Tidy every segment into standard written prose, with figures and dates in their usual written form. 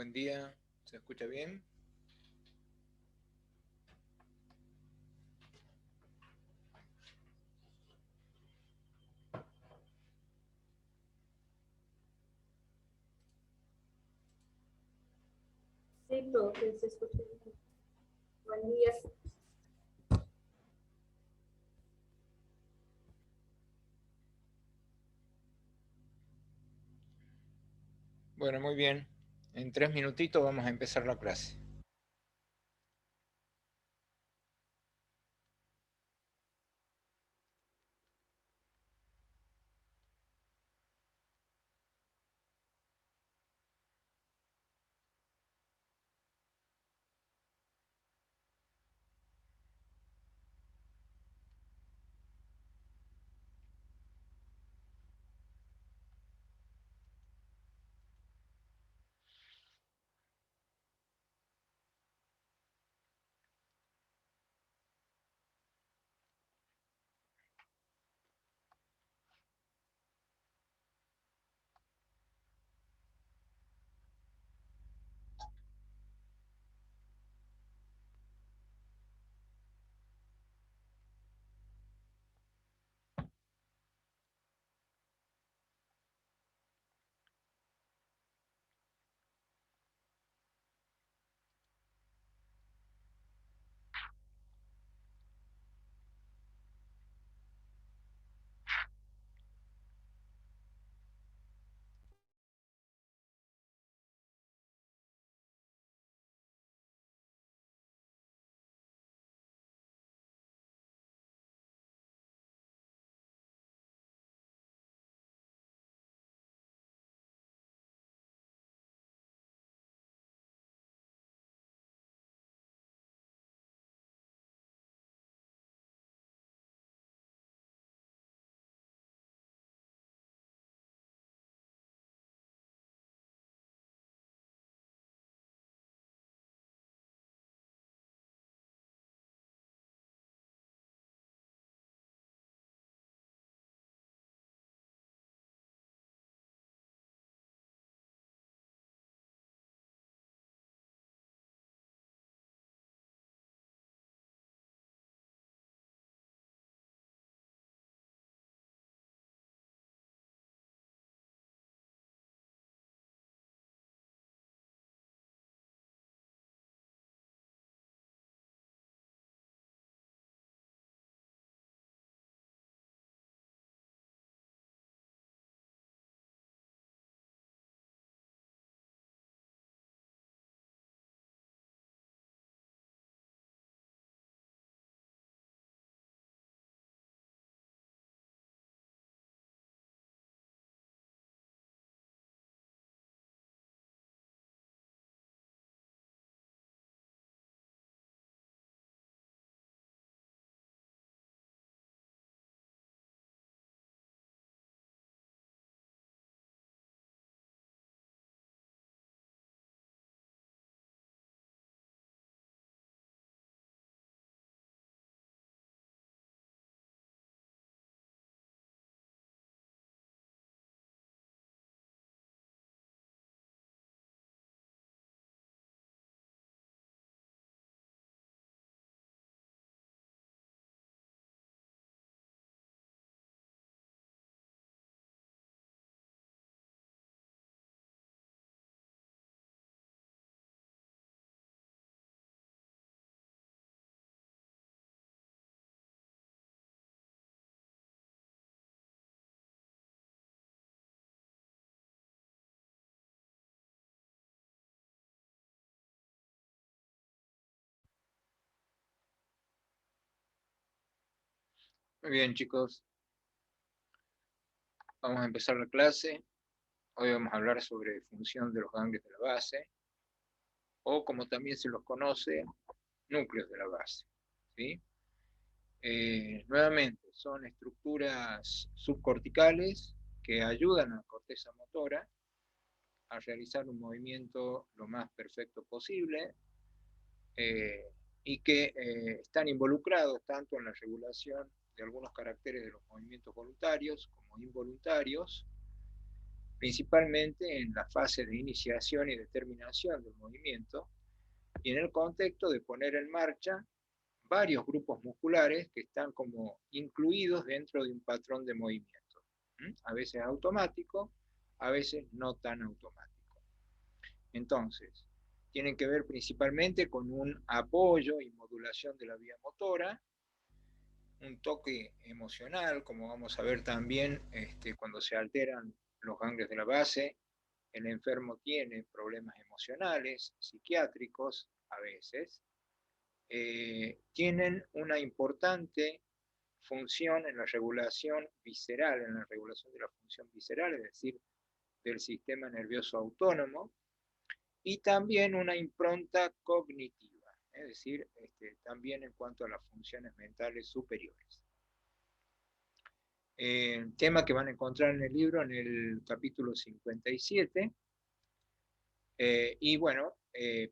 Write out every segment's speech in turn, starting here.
Buen día, ¿se escucha bien? Sí, profe, se escucha bien. Buen día. Bueno, muy bien. En 3 minutitos vamos a empezar la clase. Muy bien, chicos, vamos a empezar la clase. Hoy vamos a hablar sobre función de los ganglios de la base, o como también se los conoce, núcleos de la base. ¿Sí? Nuevamente, son estructuras subcorticales que ayudan a la corteza motora a realizar un movimiento lo más perfecto posible, eh, y que están involucrados tanto en la regulación de algunos caracteres de los movimientos voluntarios como involuntarios, principalmente en la fase de iniciación y determinación del movimiento, y en el contexto de poner en marcha varios grupos musculares que están como incluidos dentro de un patrón de movimiento, a veces automático, a veces no tan automático. Entonces, tienen que ver principalmente con un apoyo y modulación de la vía motora, un toque emocional, como vamos a ver también cuando se alteran los ganglios de la base. El enfermo tiene problemas emocionales, psiquiátricos a veces, tienen una importante función en la regulación visceral, en la regulación de la función visceral, es decir, del sistema nervioso autónomo, y también una impronta cognitiva, es decir, también en cuanto a las funciones mentales superiores. Tema que van a encontrar en el libro en el capítulo 57, y bueno,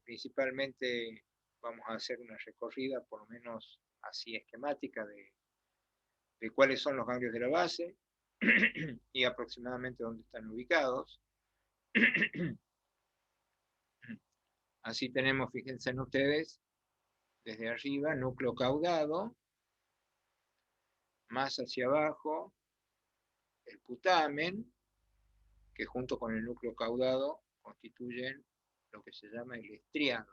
principalmente vamos a hacer una recorrida, por lo menos así esquemática, de cuáles son los ganglios de la base y aproximadamente dónde están ubicados. Así tenemos, fíjense en ustedes, desde arriba, núcleo caudado, más hacia abajo, el putamen, que junto con el núcleo caudado constituyen lo que se llama el estriado,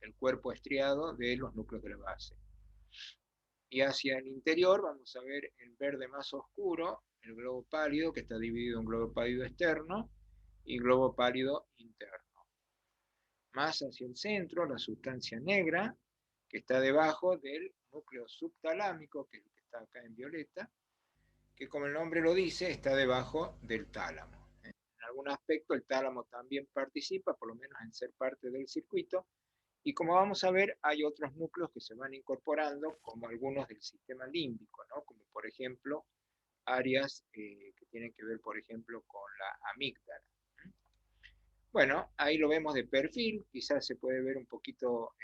el cuerpo estriado de los núcleos de la base. Y hacia el interior vamos a ver en verde más oscuro el globo pálido, que está dividido en globo pálido externo y globo pálido interno. Más hacia el centro, la sustancia negra, que está debajo del núcleo subtalámico, que es el que está acá en violeta, que como el nombre lo dice, está debajo del tálamo. En algún aspecto el tálamo también participa, por lo menos en ser parte del circuito, y como vamos a ver, hay otros núcleos que se van incorporando, como algunos del sistema límbico, ¿no? Como por ejemplo áreas que tienen que ver, por ejemplo, con la amígdala. Bueno, ahí lo vemos de perfil, quizás se puede ver un poquito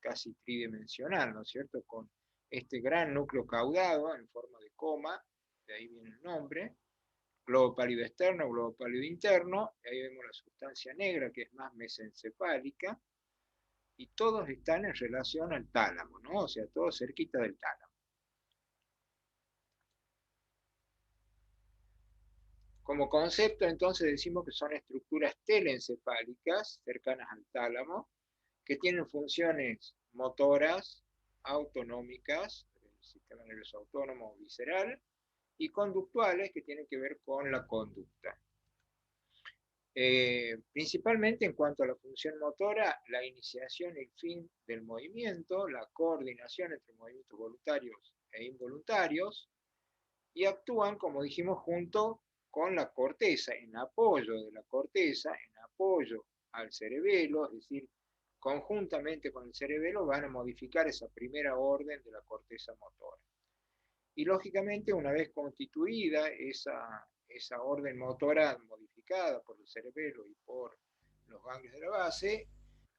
casi tridimensional, ¿no es cierto? Con este gran núcleo caudado en forma de coma, de ahí viene el nombre, globo pálido externo, globo pálido interno, y ahí vemos la sustancia negra que es más mesencefálica, y todos están en relación al tálamo, ¿no? O sea, todos cerquita del tálamo. Como concepto, entonces, decimos que son estructuras telencefálicas cercanas al tálamo, que tienen funciones motoras, autonómicas, el sistema nervioso autónomo o visceral, y conductuales, que tienen que ver con la conducta. Principalmente en cuanto a la función motora, la iniciación y el fin del movimiento, la coordinación entre movimientos voluntarios e involuntarios, y actúan, como dijimos, junto con la corteza, en apoyo de la corteza, en apoyo al cerebelo, es decir, conjuntamente con el cerebelo van a modificar esa primera orden de la corteza motora. Y lógicamente, una vez constituida esa orden motora modificada por el cerebelo y por los ganglios de la base,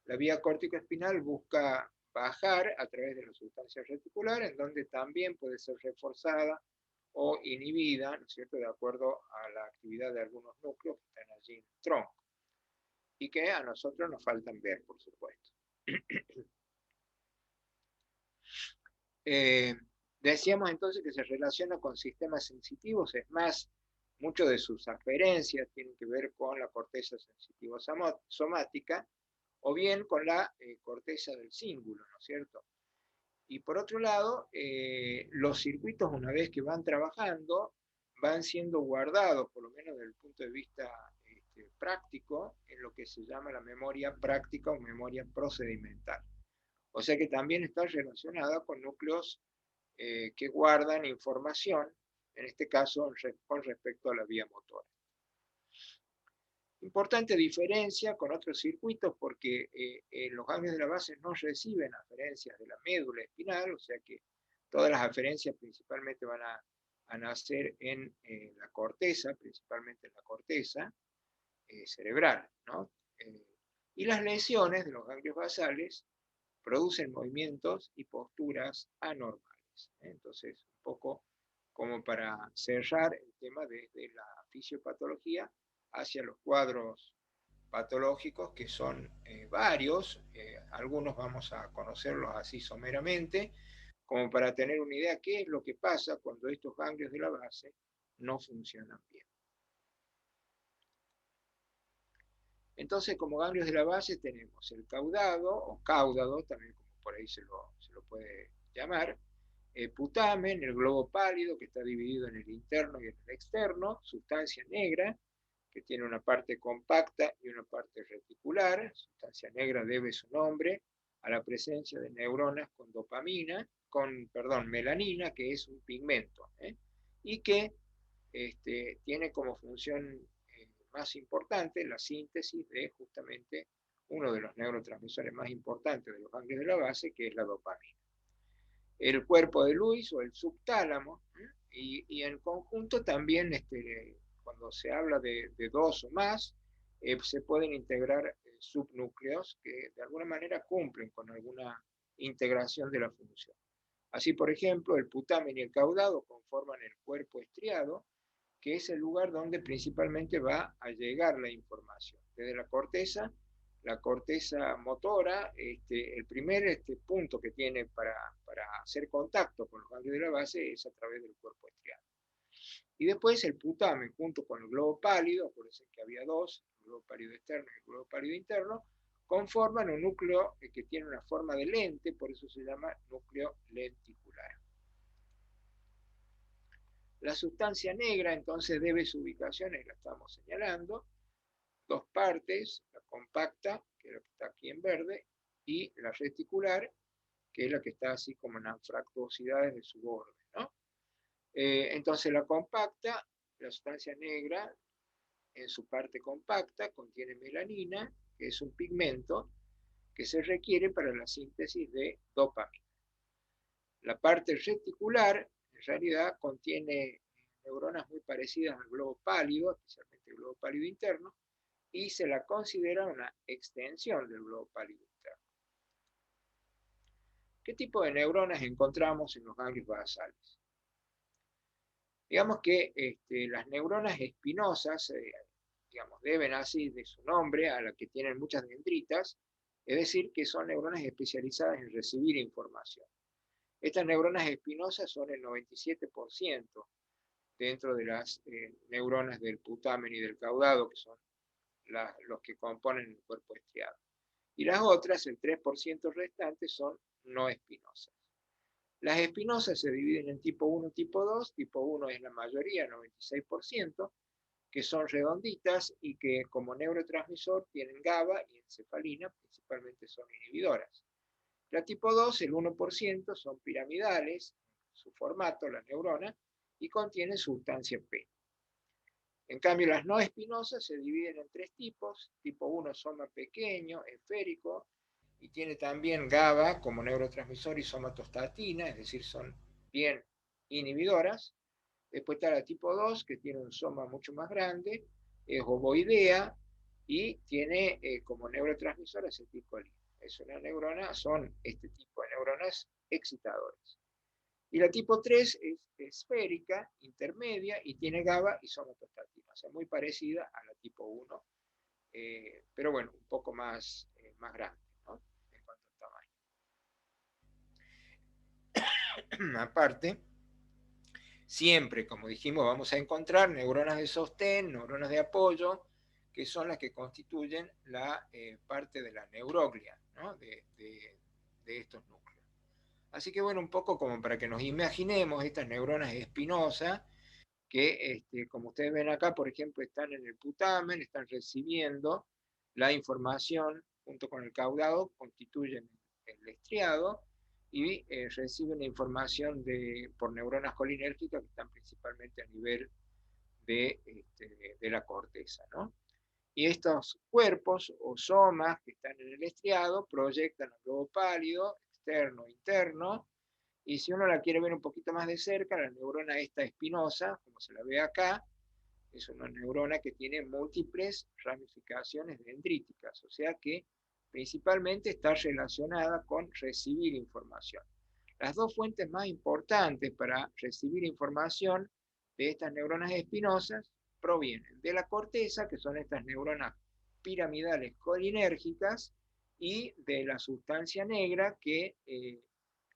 la vía córtico-espinal busca bajar a través de la sustancia reticular, en donde también puede ser reforzada o inhibida, ¿no es cierto?, de acuerdo a la actividad de algunos núcleos que están allí en el tronco, y que a nosotros nos faltan ver, por supuesto. Decíamos entonces que se relaciona con sistemas sensitivos, es más, muchas de sus aferencias tienen que ver con la corteza sensitivo-somática, o bien con la corteza del cíngulo, ¿no es cierto? Y por otro lado, los circuitos, una vez que van trabajando, van siendo guardados, por lo menos desde el punto de vista práctico, en lo que se llama la memoria práctica o memoria procedimental. O sea que también está relacionada con núcleos que guardan información, en este caso con respecto a la vía motora. Importante diferencia con otros circuitos porque los ganglios de la base no reciben aferencias de la médula espinal, o sea que todas las aferencias principalmente van a nacer en la corteza, principalmente en la corteza cerebral, ¿no? Y las lesiones de los ganglios basales producen movimientos y posturas anormales. Entonces, un poco como para cerrar el tema de la fisiopatología hacia los cuadros patológicos, que son varios. Algunos vamos a conocerlos así someramente, como para tener una idea qué es lo que pasa cuando estos ganglios de la base no funcionan bien. Entonces, como ganglios de la base tenemos el caudado, o cáudado, también como por ahí se lo puede llamar, putamen, el globo pálido, que está dividido en el interno y en el externo, sustancia negra, que tiene una parte compacta y una parte reticular. Sustancia negra debe su nombre a la presencia de neuronas con dopamina, perdón, melanina, que es un pigmento, y que tiene como función más importante la síntesis de justamente uno de los neurotransmisores más importantes de los ganglios de la base, que es la dopamina. El cuerpo de Lewis o el subtálamo, y en conjunto también cuando se habla de dos o más, se pueden integrar subnúcleos que de alguna manera cumplen con alguna integración de la función. Así, por ejemplo, el putamen y el caudado conforman el cuerpo estriado, que es el lugar donde principalmente va a llegar la información. Desde la corteza motora, el primer punto que tiene para hacer contacto con los ganglios de la base es a través del cuerpo estriado. Y después el putamen, junto con el globo pálido, por eso es que había dos, el globo pálido externo y el globo pálido interno, conforman un núcleo que tiene una forma de lente, por eso se llama núcleo lenticular. La sustancia negra entonces debe su ubicación, ahí la estamos señalando, dos partes, la compacta, que es la que está aquí en verde, y la reticular, que es la que está así como en anfractuosidades de su borde, ¿no? Entonces la compacta, la sustancia negra, en su parte compacta, contiene melanina, que es un pigmento que se requiere para la síntesis de dopamina. La parte reticular, en realidad, contiene neuronas muy parecidas al globo pálido, especialmente el globo pálido interno, y se la considera una extensión del globo pálido interno. ¿Qué tipo de neuronas encontramos en los ganglios basales? Digamos que las neuronas espinosas, deben así de su nombre a la que tienen muchas dendritas, es decir, que son neuronas especializadas en recibir información. Estas neuronas espinosas son el 97% dentro de las neuronas del putamen y del caudado, que son los que componen el cuerpo estriado. Y las otras, el 3% restantes, son no espinosas. Las espinosas se dividen en tipo 1 y tipo 2. Tipo 1 es la mayoría, 96%, que son redonditas y que como neurotransmisor tienen GABA y encefalina, principalmente son inhibidoras. La tipo 2, el 1%, son piramidales, su formato, la neurona, y contienen sustancia P. En cambio, las no espinosas se dividen en tres tipos. Tipo 1, soma pequeño, esférico, y tiene también GABA como neurotransmisor y somatostatina, es decir, son bien inhibidoras. Después está la tipo 2, que tiene un soma mucho más grande, es ovoidea, y tiene como neurotransmisor acetilcolina. Es una neurona, son este tipo de neuronas excitadoras. Y la tipo 3 es esférica, intermedia, y tiene GABA y somatostatina, o sea, muy parecida a la tipo 1, pero bueno, un poco más grande, ¿no? En cuanto al tamaño. Aparte, siempre, como dijimos, vamos a encontrar neuronas de sostén, neuronas de apoyo, que son las que constituyen la parte de la neuroglia, ¿no? de estos núcleos. Así que bueno, un poco como para que nos imaginemos estas neuronas espinosas, que como ustedes ven acá, por ejemplo, están en el putamen, están recibiendo la información junto con el caudado, constituyen el estriado, y reciben la información por neuronas colinérgicas que están principalmente a nivel de la corteza, ¿no? Y estos cuerpos o somas que están en el estriado proyectan el globo pálido, externo, interno, y si uno la quiere ver un poquito más de cerca, la neurona esta espinosa, como se la ve acá, es una neurona que tiene múltiples ramificaciones dendríticas, o sea que principalmente está relacionada con recibir información. Las dos fuentes más importantes para recibir información de estas neuronas espinosas provienen de la corteza, que son estas neuronas piramidales colinérgicas, y de la sustancia negra que,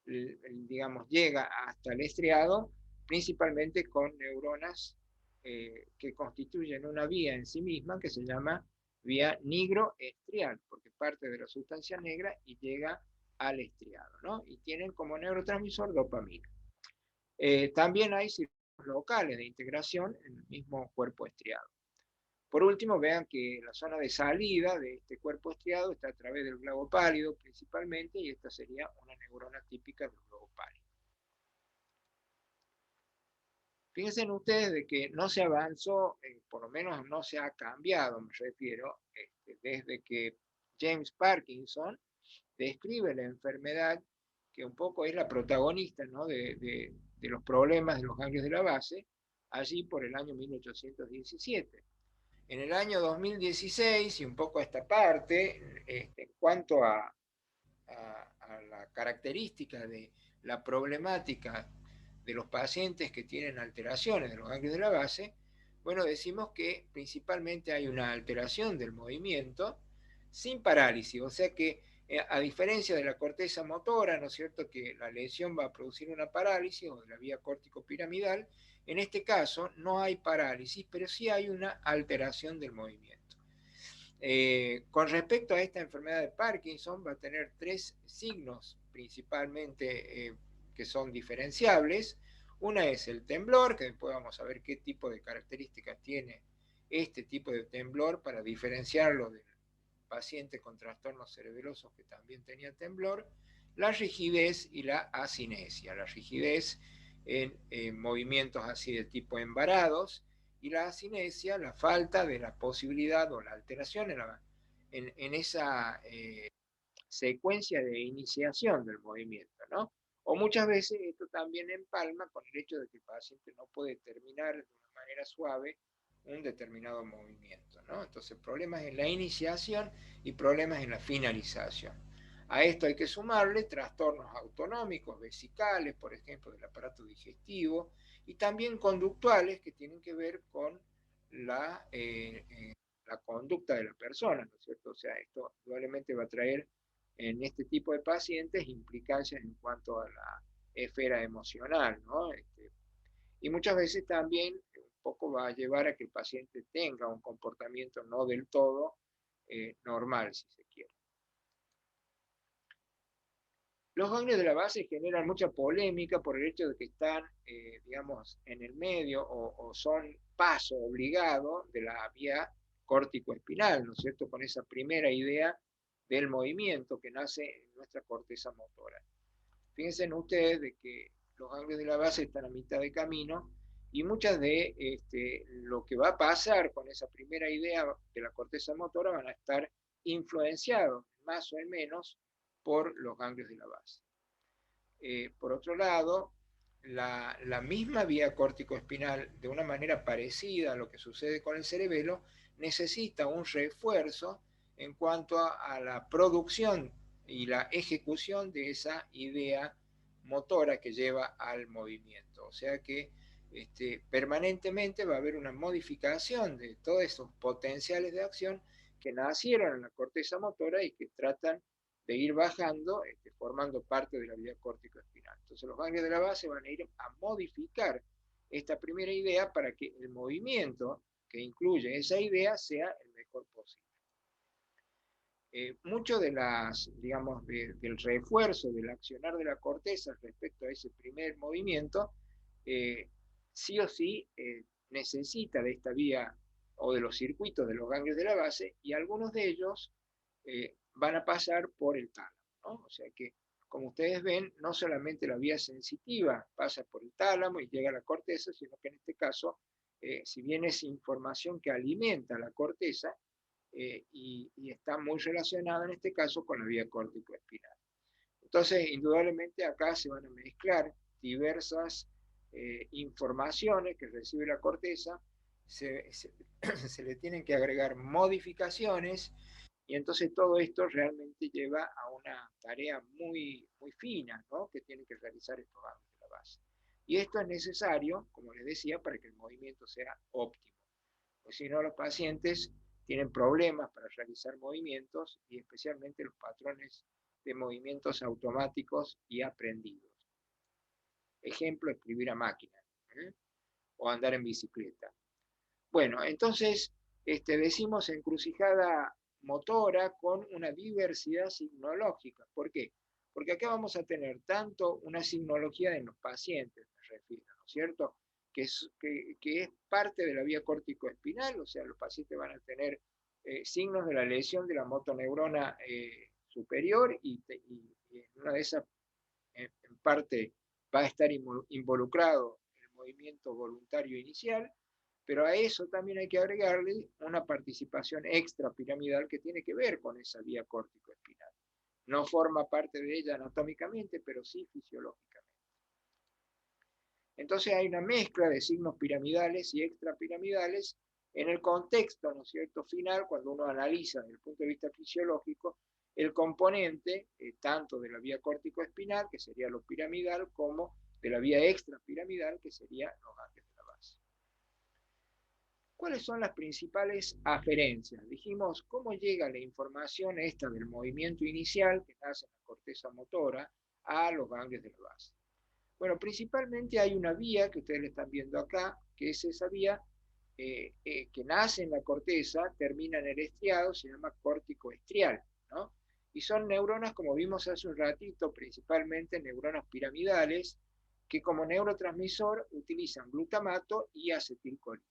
digamos, llega hasta el estriado, principalmente con neuronas que constituyen una vía en sí misma que se llama vía nigroestrial, porque parte de la sustancia negra y llega al estriado, ¿no? Y tienen como neurotransmisor dopamina. También hay circuitos locales de integración en el mismo cuerpo estriado. Por último, vean que la zona de salida de este cuerpo estriado está a través del globo pálido principalmente, y esta sería una neurona típica del globo pálido. Fíjense ustedes de que no se avanzó, por lo menos no se ha cambiado, me refiero, desde que James Parkinson describe la enfermedad, que un poco es la protagonista, ¿no?, de los problemas de los ganglios de la base, allí por el año 1817. En el año 2016, y un poco a esta parte, en cuanto a la característica de la problemática de los pacientes que tienen alteraciones de los ganglios de la base, bueno, decimos que principalmente hay una alteración del movimiento sin parálisis, o sea que a diferencia de la corteza motora, ¿no es cierto?, que la lesión va a producir una parálisis o de la vía córtico-piramidal, en este caso no hay parálisis, pero sí hay una alteración del movimiento. Con respecto a esta enfermedad de Parkinson, va a tener tres signos principalmente que son diferenciables. Una es el temblor, que después vamos a ver qué tipo de características tiene este tipo de temblor para diferenciarlo del paciente con trastornos cerebelosos que también tenía temblor. La rigidez y la asinesia. La rigidez en movimientos así de tipo embarados, y la asinesia, la falta de la posibilidad o la alteración en esa secuencia de iniciación del movimiento, ¿no? O muchas veces esto también empalma con el hecho de que el paciente no puede terminar de una manera suave un determinado movimiento, ¿no? Entonces, problemas en la iniciación y problemas en la finalización. A esto hay que sumarle trastornos autonómicos, vesicales, por ejemplo, del aparato digestivo, y también conductuales que tienen que ver con la conducta de la persona, ¿no es cierto? O sea, esto probablemente va a traer en este tipo de pacientes implicancias en cuanto a la esfera emocional, ¿no? Y muchas veces también un poco va a llevar a que el paciente tenga un comportamiento no del todo normal, si se quiere. Los ganglios de la base generan mucha polémica por el hecho de que están, digamos, en el medio o son paso obligado de la vía córtico-espinal, ¿no es cierto?, con esa primera idea del movimiento que nace en nuestra corteza motora. Fíjense ustedes de que los ganglios de la base están a mitad de camino, y muchas de lo que va a pasar con esa primera idea de la corteza motora van a estar influenciados, más o menos, por los ganglios de la base. Por otro lado, la misma vía córtico-espinal, de una manera parecida a lo que sucede con el cerebelo, necesita un refuerzo en cuanto a la producción y la ejecución de esa idea motora que lleva al movimiento. O sea que permanentemente va a haber una modificación de todos esos potenciales de acción que nacieron en la corteza motora y que tratan de ir bajando, formando parte de la vía córtico-espinal. Entonces los ganglios de la base van a ir a modificar esta primera idea para que el movimiento que incluye esa idea sea el mejor posible. Mucho de las, digamos, del refuerzo del accionar de la corteza respecto a ese primer movimiento, sí o sí necesita de esta vía o de los circuitos de los ganglios de la base, y algunos de ellos van a pasar por el tálamo, ¿no? O sea que, como ustedes ven, no solamente la vía sensitiva pasa por el tálamo y llega a la corteza, sino que en este caso, si bien es información que alimenta la corteza, y está muy relacionada en este caso con la vía córtico-espinal. Entonces, indudablemente acá se van a mezclar diversas informaciones que recibe la corteza, se le tienen que agregar modificaciones, y entonces todo esto realmente lleva a una tarea muy, muy fina, ¿no?, que tienen que realizar estos ganglios de la base. Y esto es necesario, como les decía, para que el movimiento sea óptimo. porque si no los pacientes tienen problemas para realizar movimientos y especialmente los patrones de movimientos automáticos y aprendidos. Ejemplo, escribir a máquina, ¿eh? O andar en bicicleta. Bueno, entonces decimos encrucijada motora con una diversidad signológica. ¿Por qué? Porque acá vamos a tener tanto una signología en los pacientes, me refiero, ¿no es cierto? Que es parte de la vía córtico-espinal, o sea, los pacientes van a tener signos de la lesión de la motoneurona superior y en una de esas, en parte, va a estar involucrado el movimiento voluntario inicial, pero a eso también hay que agregarle una participación extrapiramidal que tiene que ver con esa vía córtico-espinal. No forma parte de ella anatómicamente, pero sí fisiológicamente. Entonces hay una mezcla de signos piramidales y extrapiramidales en el contexto, ¿no es cierto?, final, cuando uno analiza desde el punto de vista fisiológico el componente tanto de la vía córtico-espinal, que sería lo piramidal, como de la vía extrapiramidal, que sería los ganglios de la base. ¿Cuáles son las principales aferencias? Dijimos, ¿cómo llega la información esta del movimiento inicial, que nace en la corteza motora, a los ganglios de la base? Bueno, principalmente hay una vía que ustedes le están viendo acá, que es esa vía que nace en la corteza, termina en el estriado, se llama córtico estrial, ¿no? Y son neuronas, como vimos hace un ratito, principalmente neuronas piramidales, que como neurotransmisor utilizan glutamato y acetilcolina.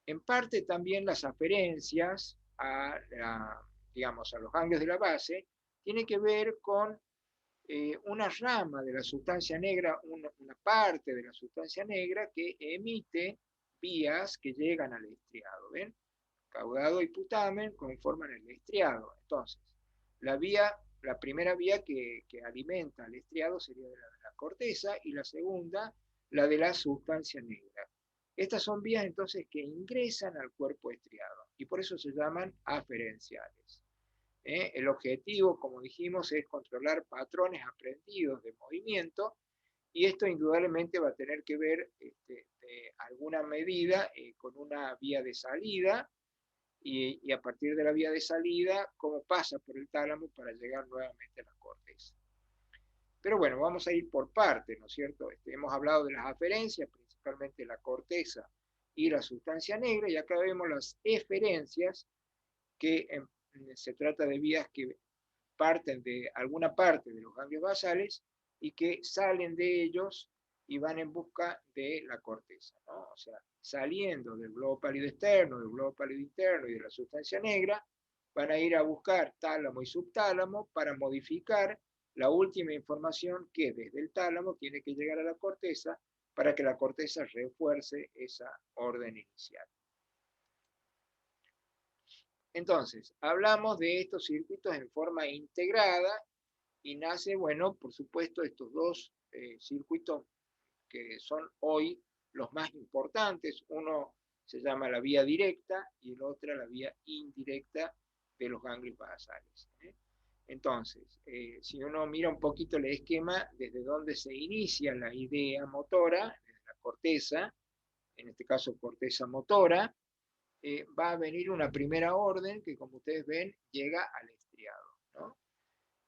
En parte también las aferencias digamos, a los ganglios de la base tienen que ver con una rama de la sustancia negra, una parte de la sustancia negra que emite vías que llegan al estriado. ¿Ven? Caudado y putamen conforman el estriado. Entonces, la primera vía que alimenta al estriado sería la de la corteza y la segunda, la de la sustancia negra. Estas son vías entonces que ingresan al cuerpo estriado y por eso se llaman aferenciales. El objetivo, como dijimos, es controlar patrones aprendidos de movimiento y esto indudablemente va a tener que ver de alguna medida con una vía de salida y a partir de la vía de salida, cómo pasa por el tálamo para llegar nuevamente a la corteza. Pero bueno, vamos a ir por partes, ¿no es cierto? Hemos hablado de las aferencias, principalmente la corteza y la sustancia negra, y acá vemos las eferencias, que se trata de vías que parten de alguna parte de los ganglios basales y que salen de ellos y van en busca de la corteza, ¿no? O sea, saliendo del globo pálido externo, del globo pálido interno y de la sustancia negra, van a ir a buscar tálamo y subtálamo para modificar la última información que desde el tálamo tiene que llegar a la corteza para que la corteza refuerce esa orden inicial. Entonces, hablamos de estos circuitos en forma integrada y nace, bueno, por supuesto, estos dos circuitos que son hoy los más importantes. Uno se llama la vía directa y el otro la vía indirecta de los ganglios basales. Entonces, si uno mira un poquito el esquema, desde donde se inicia la idea motora, desde la corteza, en este caso corteza motora, va a venir una primera orden que, como ustedes ven, llega al estriado, ¿no?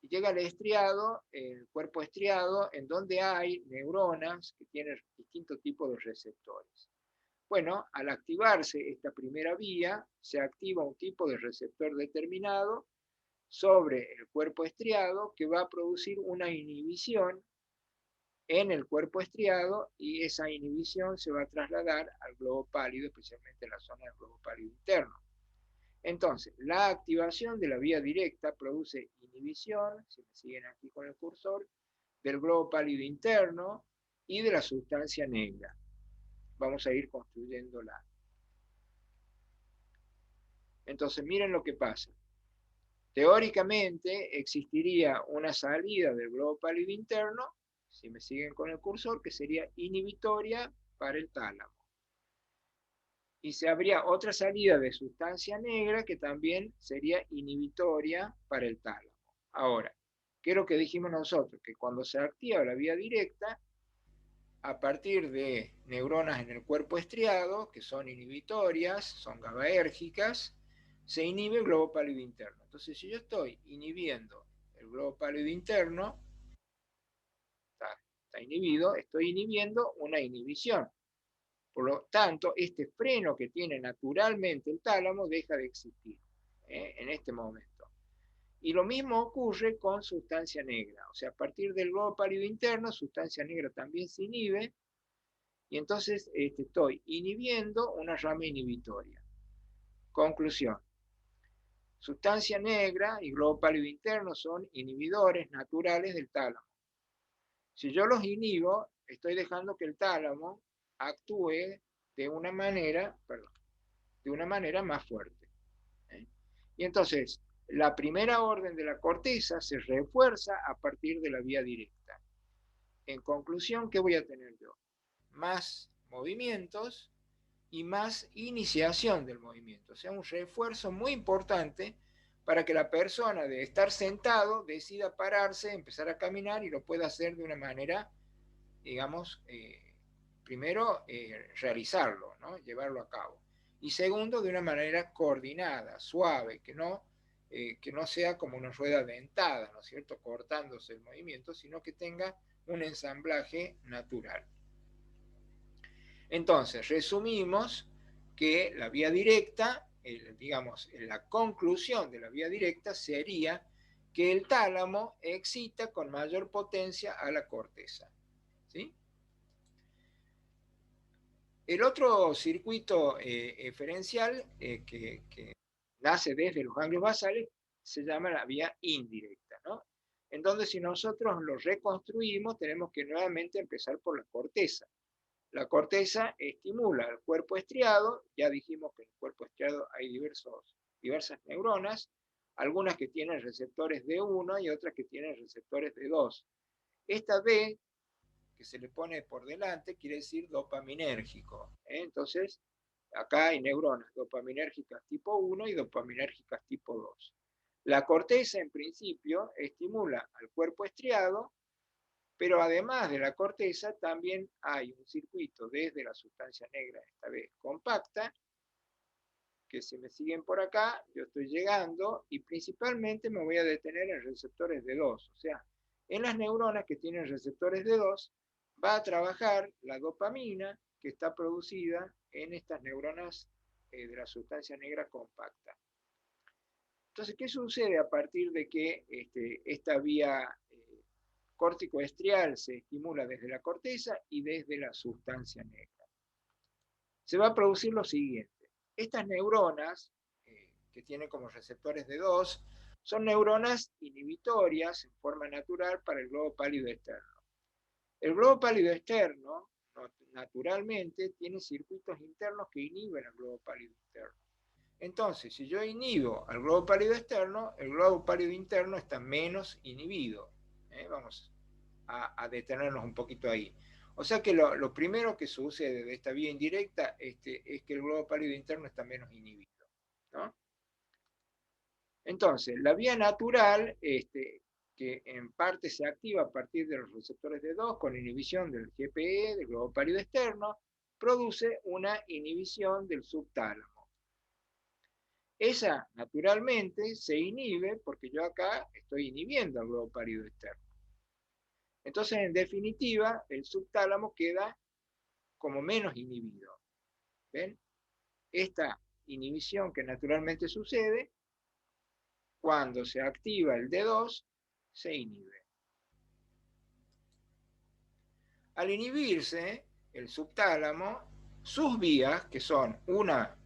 Y llega al estriado, el cuerpo estriado, en donde hay neuronas que tienen distintos tipos de receptores. Bueno, al activarse esta primera vía, se activa un tipo de receptor determinado sobre el cuerpo estriado que va a producir una inhibición en el cuerpo estriado y esa inhibición se va a trasladar al globo pálido, especialmente en la zona del globo pálido interno. Entonces, la activación de la vía directa produce inhibición, si me siguen aquí con el cursor, del globo pálido interno y de la sustancia negra. Vamos a ir construyéndola. Entonces, miren lo que pasa. Teóricamente existiría una salida del globo pálido interno, si me siguen con el cursor, que sería inhibitoria para el tálamo. Y se habría otra salida de sustancia negra que también sería inhibitoria para el tálamo. Ahora, ¿qué es lo que dijimos nosotros? Que cuando se activa la vía directa, a partir de neuronas en el cuerpo estriado, que son inhibitorias, son GABAérgicas, se inhibe el globo pálido interno. Entonces, si yo estoy inhibiendo el globo pálido interno, está inhibido, estoy inhibiendo una inhibición. Por lo tanto, este freno que tiene naturalmente el tálamo deja de existir en este momento. Y lo mismo ocurre con sustancia negra. O sea, a partir del globo pálido interno, sustancia negra también se inhibe, y entonces estoy inhibiendo una rama inhibitoria. Conclusión. Sustancia negra y globo pálido interno son inhibidores naturales del tálamo. Si yo los inhibo, estoy dejando que el tálamo actúe de una manera más fuerte. Y entonces, la primera orden de la corteza se refuerza a partir de la vía directa. En conclusión, ¿qué voy a tener yo? Más movimientos y más iniciación del movimiento. O sea, un refuerzo muy importante para que la persona de estar sentado decida pararse, empezar a caminar y lo pueda hacer de una manera, digamos, primero realizarlo, ¿no? Llevarlo a cabo. Y segundo, de una manera coordinada, suave, que no sea como una rueda dentada, ¿no es cierto?, cortándose el movimiento, sino que tenga un ensamblaje natural. Entonces, resumimos que la vía directa, digamos, la conclusión de la vía directa sería que el tálamo excita con mayor potencia a la corteza. ¿Sí? El otro circuito eferencial que nace desde los ganglios basales se llama la vía indirecta, ¿no? En donde si nosotros lo reconstruimos, tenemos que nuevamente empezar por la corteza. La corteza estimula el cuerpo estriado, ya dijimos que en el cuerpo estriado hay diversas neuronas, algunas que tienen receptores D1 y otras que tienen receptores D2. Esta D, que se le pone por delante, quiere decir dopaminérgico. Entonces, acá hay neuronas dopaminérgicas tipo 1 y dopaminérgicas tipo 2. La corteza, en principio, estimula al cuerpo estriado, pero además de la corteza, también hay un circuito desde la sustancia negra, esta vez compacta, que si me siguen por acá, yo estoy llegando y principalmente me voy a detener en receptores D2. O sea, en las neuronas que tienen receptores D2, va a trabajar la dopamina que está producida en estas neuronas de la sustancia negra compacta. Entonces, ¿qué sucede a partir de que esta vía córtico-estrial se estimula desde la corteza y desde la sustancia negra? Se va a producir lo siguiente. Estas neuronas, que tienen como receptores D2, son neuronas inhibitorias en forma natural para el globo pálido externo. El globo pálido externo, naturalmente, tiene circuitos internos que inhiben al globo pálido interno. Entonces, si yo inhibo al globo pálido externo, el globo pálido interno está menos inhibido. Vamos a detenernos un poquito ahí. O sea que lo primero que sucede de esta vía indirecta es que el globo pálido interno está menos inhibido, ¿no? Entonces, la vía natural, que en parte se activa a partir de los receptores D2 con inhibición del GPE, del globo pálido externo, produce una inhibición del subtálamo. Esa, naturalmente, se inhibe porque yo acá estoy inhibiendo al globo pálido externo. Entonces, en definitiva, el subtálamo queda como menos inhibido. ¿Ven? Esta inhibición que naturalmente sucede, cuando se activa el D2, se inhibe. Al inhibirse el subtálamo, sus vías, que son una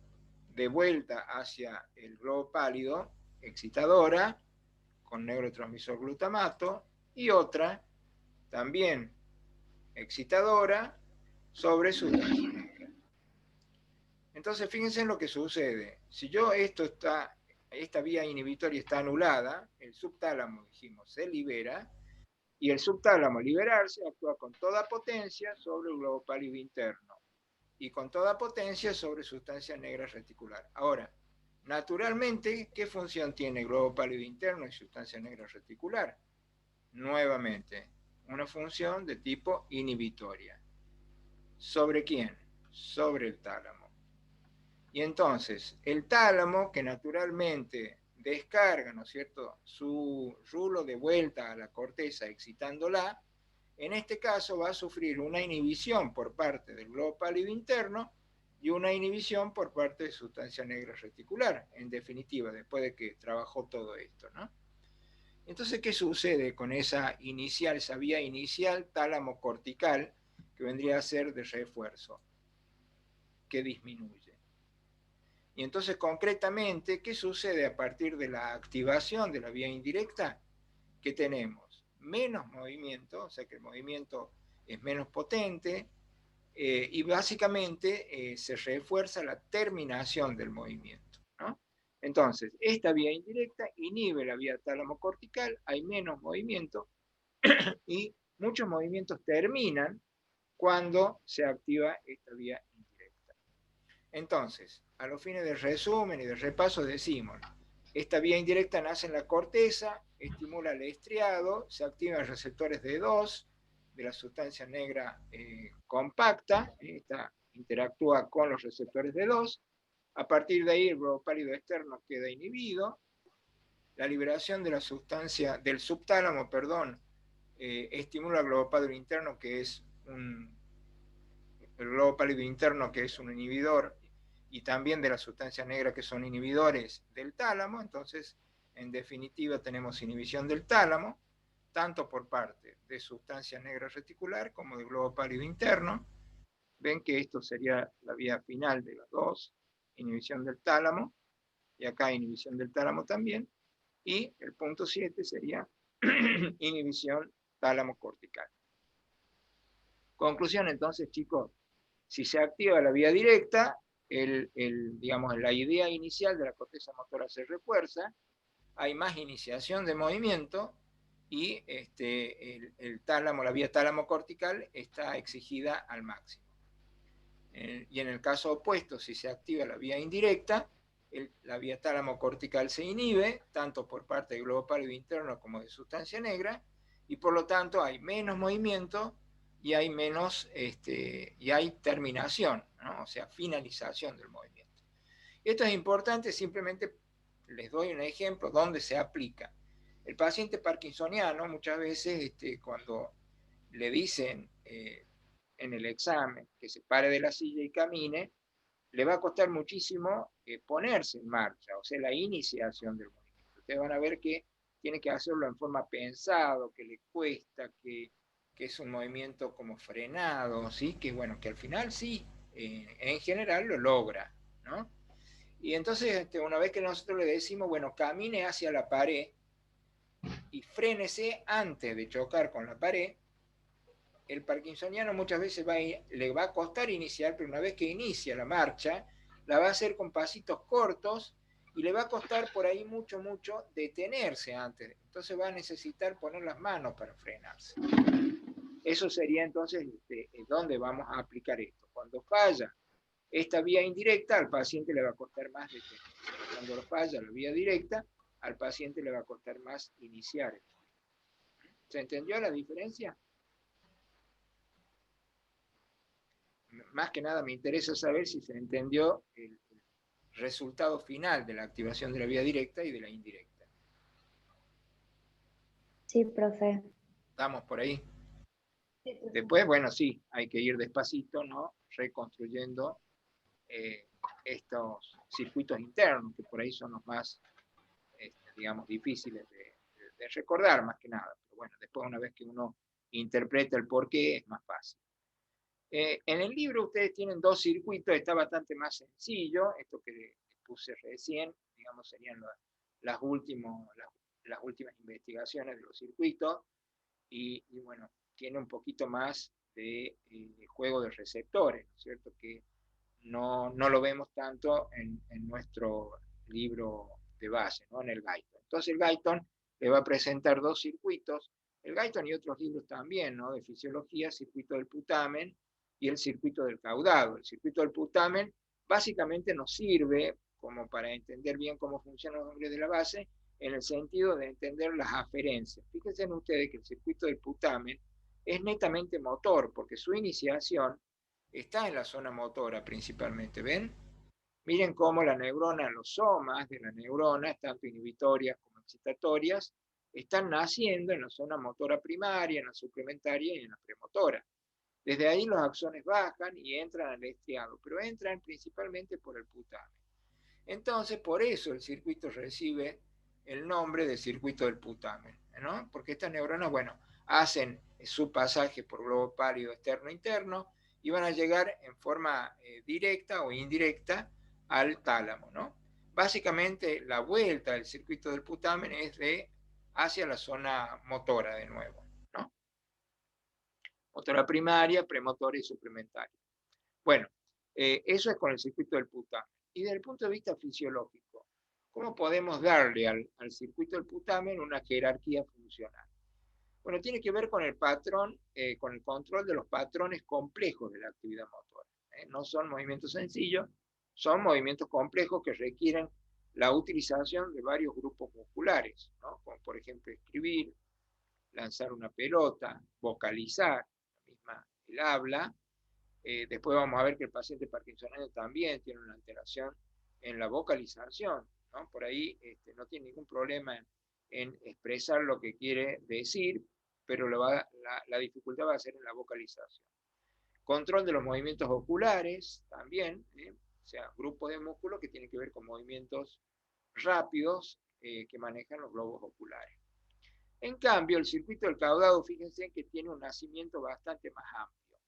de vuelta hacia el globo pálido, excitadora, con neurotransmisor glutamato, y otra, también excitadora, sobre sustancia negra. Entonces, fíjense en lo que sucede. Si yo esta vía inhibitoria está anulada, el subtálamo, dijimos, se libera, y el subtálamo al liberarse actúa con toda potencia sobre el globo pálido interno y con toda potencia sobre sustancia negra reticular. Ahora, naturalmente, ¿qué función tiene el globo pálido interno y sustancia negra reticular? Nuevamente, una función de tipo inhibitoria. ¿Sobre quién? Sobre el tálamo. Y entonces, el tálamo, que naturalmente descarga, ¿no es cierto?, su rulo de vuelta a la corteza excitándola, en este caso va a sufrir una inhibición por parte del globo pálido interno y una inhibición por parte de sustancia negra reticular, en definitiva, después de que trabajó todo esto, ¿no? Entonces, ¿qué sucede con esa inicial, esa vía inicial tálamo cortical que vendría a ser de refuerzo? Que disminuye. Y entonces, concretamente, ¿qué sucede a partir de la activación de la vía indirecta? Que tenemos menos movimiento, o sea que el movimiento es menos potente, y básicamente se refuerza la terminación del movimiento, ¿no? Entonces, esta vía indirecta inhibe la vía tálamo cortical, hay menos movimiento y muchos movimientos terminan cuando se activa esta vía indirecta. Entonces, a los fines de resumen y de repaso decimos, esta vía indirecta nace en la corteza, estimula el estriado, se activan receptores D2 de la sustancia negra compacta, esta interactúa con los receptores D2, a partir de ahí el globo pálido externo queda inhibido, la liberación de la sustancia del subtálamo, estimula el globo pálido interno, que es el globo pálido interno, que es un inhibidor, y también de la sustancia negra, que son inhibidores del tálamo. Entonces, en definitiva, tenemos inhibición del tálamo, tanto por parte de sustancia negra reticular como del globo pálido interno. Ven que esto sería la vía final de las dos, inhibición del tálamo, y acá inhibición del tálamo también, y el punto 7 sería inhibición tálamo cortical. Conclusión entonces, chicos, si se activa la vía directa, digamos, la idea inicial de la corteza motora se refuerza, hay más iniciación de movimiento y el tálamo, la vía tálamo cortical está exigida al máximo. Y en el caso opuesto, si se activa la vía indirecta, la vía tálamo cortical se inhibe, tanto por parte del globo pálido interno como de sustancia negra, y por lo tanto hay menos movimiento y hay menos, y hay terminación, ¿no? O sea, finalización del movimiento. Esto es importante, simplemente les doy un ejemplo donde se aplica. El paciente parkinsoniano, muchas veces cuando le dicen en el examen que se pare de la silla y camine, le va a costar muchísimo ponerse en marcha, o sea, la iniciación del movimiento. Ustedes van a ver que tiene que hacerlo en forma pensado, que le cuesta, que es un movimiento como frenado, ¿sí? Que bueno, que al final sí, en general lo logra, ¿no? Y entonces, una vez que nosotros le decimos, bueno, camine hacia la pared y frénese antes de chocar con la pared, el parkinsoniano muchas veces le va a costar iniciar, pero una vez que inicia la marcha, la va a hacer con pasitos cortos y le va a costar por ahí mucho detenerse antes. Entonces va a necesitar poner las manos para frenarse. Eso sería entonces donde vamos a aplicar esto. Cuando falla esta vía indirecta, al paciente le va a costar más detenerse. Cuando lo falla la vía directa, al paciente le va a costar más iniciar. ¿Se entendió la diferencia? Más que nada me interesa saber si se entendió el resultado final de la activación de la vía directa y de la indirecta. Sí, profe. ¿Estamos por ahí? Sí, profe. Después, bueno, sí, hay que ir despacito, ¿no? Reconstruyendo estos circuitos internos, que por ahí son los más, digamos, difíciles de recordar, más que nada. Pero bueno, después, una vez que uno interpreta el porqué, es más fácil. En el libro ustedes tienen dos circuitos, está bastante más sencillo, esto que les puse recién, digamos, serían las últimas investigaciones de los circuitos, y bueno, tiene un poquito más de juego de receptores, ¿no es cierto? Que no lo vemos tanto en nuestro libro de base, ¿no? En el Guyton. Entonces el Guyton le va a presentar dos circuitos, el Guyton y otros libros también, ¿no? De fisiología, circuito del putamen y el circuito del caudado. El circuito del putamen básicamente nos sirve como para entender bien cómo funcionan los ganglios de la base, en el sentido de entender las aferencias. Fíjense en ustedes que el circuito del putamen es netamente motor, porque su iniciación está en la zona motora principalmente, ¿ven? Miren cómo la neurona, los somas de las neuronas, tanto inhibitorias como excitatorias, están naciendo en la zona motora primaria, en la suplementaria y en la premotora. Desde ahí los axones bajan y entran al estriado, pero entran principalmente por el putamen. Entonces, por eso el circuito recibe el nombre de circuito del putamen, ¿no? Porque estas neuronas, bueno, hacen su pasaje por globo pálido externo-interno y van a llegar en forma directa o indirecta al tálamo, ¿no? Básicamente, la vuelta del circuito del putamen es hacia la zona motora de nuevo, ¿no? Motora primaria, premotora y suplementaria. Bueno, eso es con el circuito del putamen. Y desde el punto de vista fisiológico, ¿cómo podemos darle al circuito del putamen una jerarquía funcional? Bueno, tiene que ver con el patrón, con el control de los patrones complejos de la actividad motora. No son movimientos sencillos, son movimientos complejos que requieren la utilización de varios grupos musculares, ¿no? Como por ejemplo escribir, lanzar una pelota, vocalizar, el habla. Después vamos a ver que el paciente parkinsoniano también tiene una alteración en la vocalización, ¿no? Por ahí no tiene ningún problema en expresar lo que quiere decir, pero la dificultad va a ser en la vocalización. Control de los movimientos oculares también, o sea, grupos de músculos que tienen que ver con movimientos rápidos que manejan los globos oculares. En cambio, el circuito del caudado, fíjense que tiene un nacimiento bastante más amplio.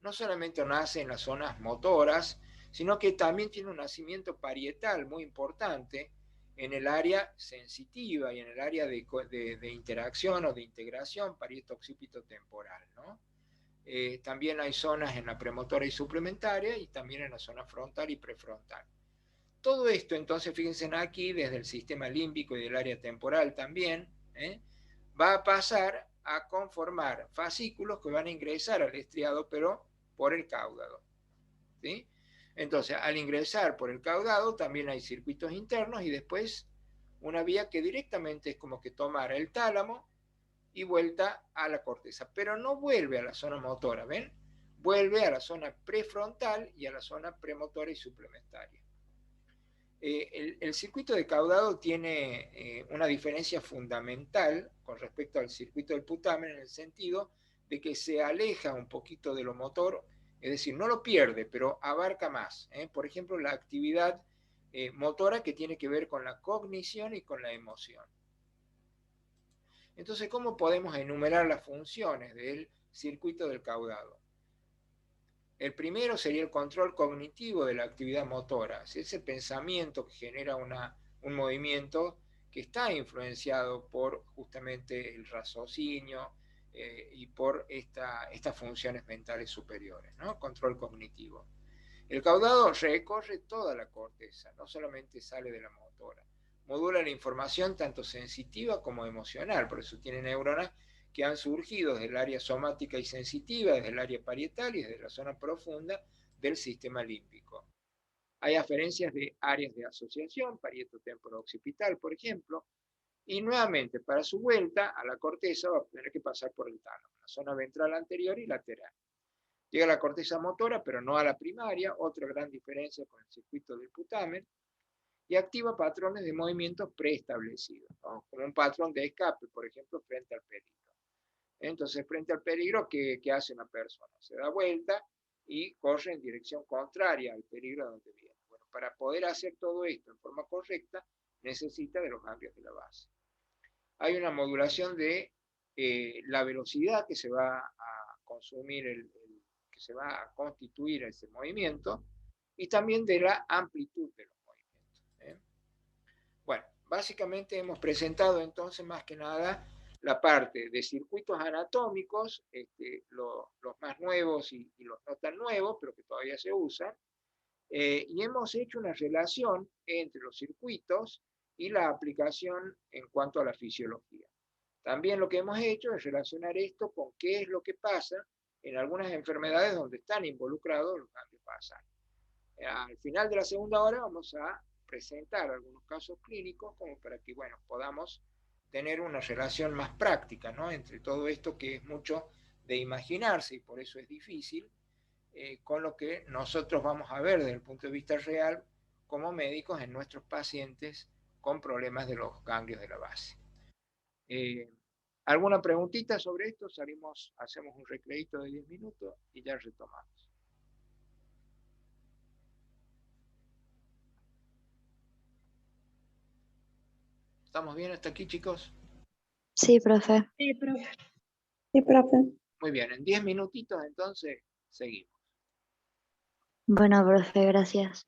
No solamente nace en las zonas motoras, sino que también tiene un nacimiento parietal muy importante en el área sensitiva y en el área de interacción o de integración parieto-occipito temporal, ¿no? También hay zonas en la premotora y suplementaria y también en la zona frontal y prefrontal. Todo esto, entonces, fíjense aquí, desde el sistema límbico y del área temporal también, va a pasar a conformar fascículos que van a ingresar al estriado, pero por el caudado, ¿sí? Entonces, al ingresar por el caudado, también hay circuitos internos y después una vía que directamente es como que tomar el tálamo y vuelta a la corteza, pero no vuelve a la zona motora, ¿ven? Vuelve a la zona prefrontal y a la zona premotora y suplementaria. El circuito de caudado tiene una diferencia fundamental con respecto al circuito del putamen en el sentido de que se aleja un poquito de lo motor, es decir, no lo pierde, pero abarca más. Por ejemplo, la actividad motora que tiene que ver con la cognición y con la emoción. Entonces, ¿cómo podemos enumerar las funciones del circuito del caudado? El primero sería el control cognitivo de la actividad motora, es ese pensamiento que genera un movimiento que está influenciado por justamente el raciocinio y por estas funciones mentales superiores, ¿no? Control cognitivo. El caudado recorre toda la corteza, no solamente sale de la motora. Modula la información tanto sensitiva como emocional, por eso tiene neuronas que han surgido desde el área somática y sensitiva, desde el área parietal y desde la zona profunda del sistema límbico. Hay aferencias de áreas de asociación, parieto-temporo-occipital, por ejemplo, y nuevamente, para su vuelta a la corteza va a tener que pasar por el tálamo, la zona ventral anterior y lateral. Llega a la corteza motora, pero no a la primaria, otra gran diferencia con el circuito del putamen, y activa patrones de movimientos preestablecidos, ¿no? Como un patrón de escape, por ejemplo, frente al peligro. Entonces, frente al peligro, ¿qué hace una persona? Se da vuelta y corre en dirección contraria al peligro a donde viene. Bueno, para poder hacer todo esto en forma correcta, necesita de los cambios de la base. Hay una modulación de la velocidad que se va a consumir, que se va a constituir ese movimiento, y también de la amplitud de los movimientos. Bueno, básicamente hemos presentado entonces más que nada la parte de circuitos anatómicos, los más nuevos y los no tan nuevos, pero que todavía se usan, y hemos hecho una relación entre los circuitos y la aplicación en cuanto a la fisiología. También lo que hemos hecho es relacionar esto con qué es lo que pasa en algunas enfermedades donde están involucrados los cambios basales. Al final de la segunda hora vamos a presentar algunos casos clínicos como para que, bueno, podamos tener una relación más práctica, ¿no? Entre todo esto que es mucho de imaginarse y por eso es difícil, con lo que nosotros vamos a ver desde el punto de vista real como médicos en nuestros pacientes con problemas de los ganglios de la base. ¿Alguna preguntita sobre esto? Salimos, hacemos un recreito de 10 minutos y ya retomamos. ¿Estamos bien hasta aquí, chicos? Sí, profe. Sí, profe. Sí, profe. Muy bien, en 10 minutitos entonces seguimos. Bueno, profe, gracias.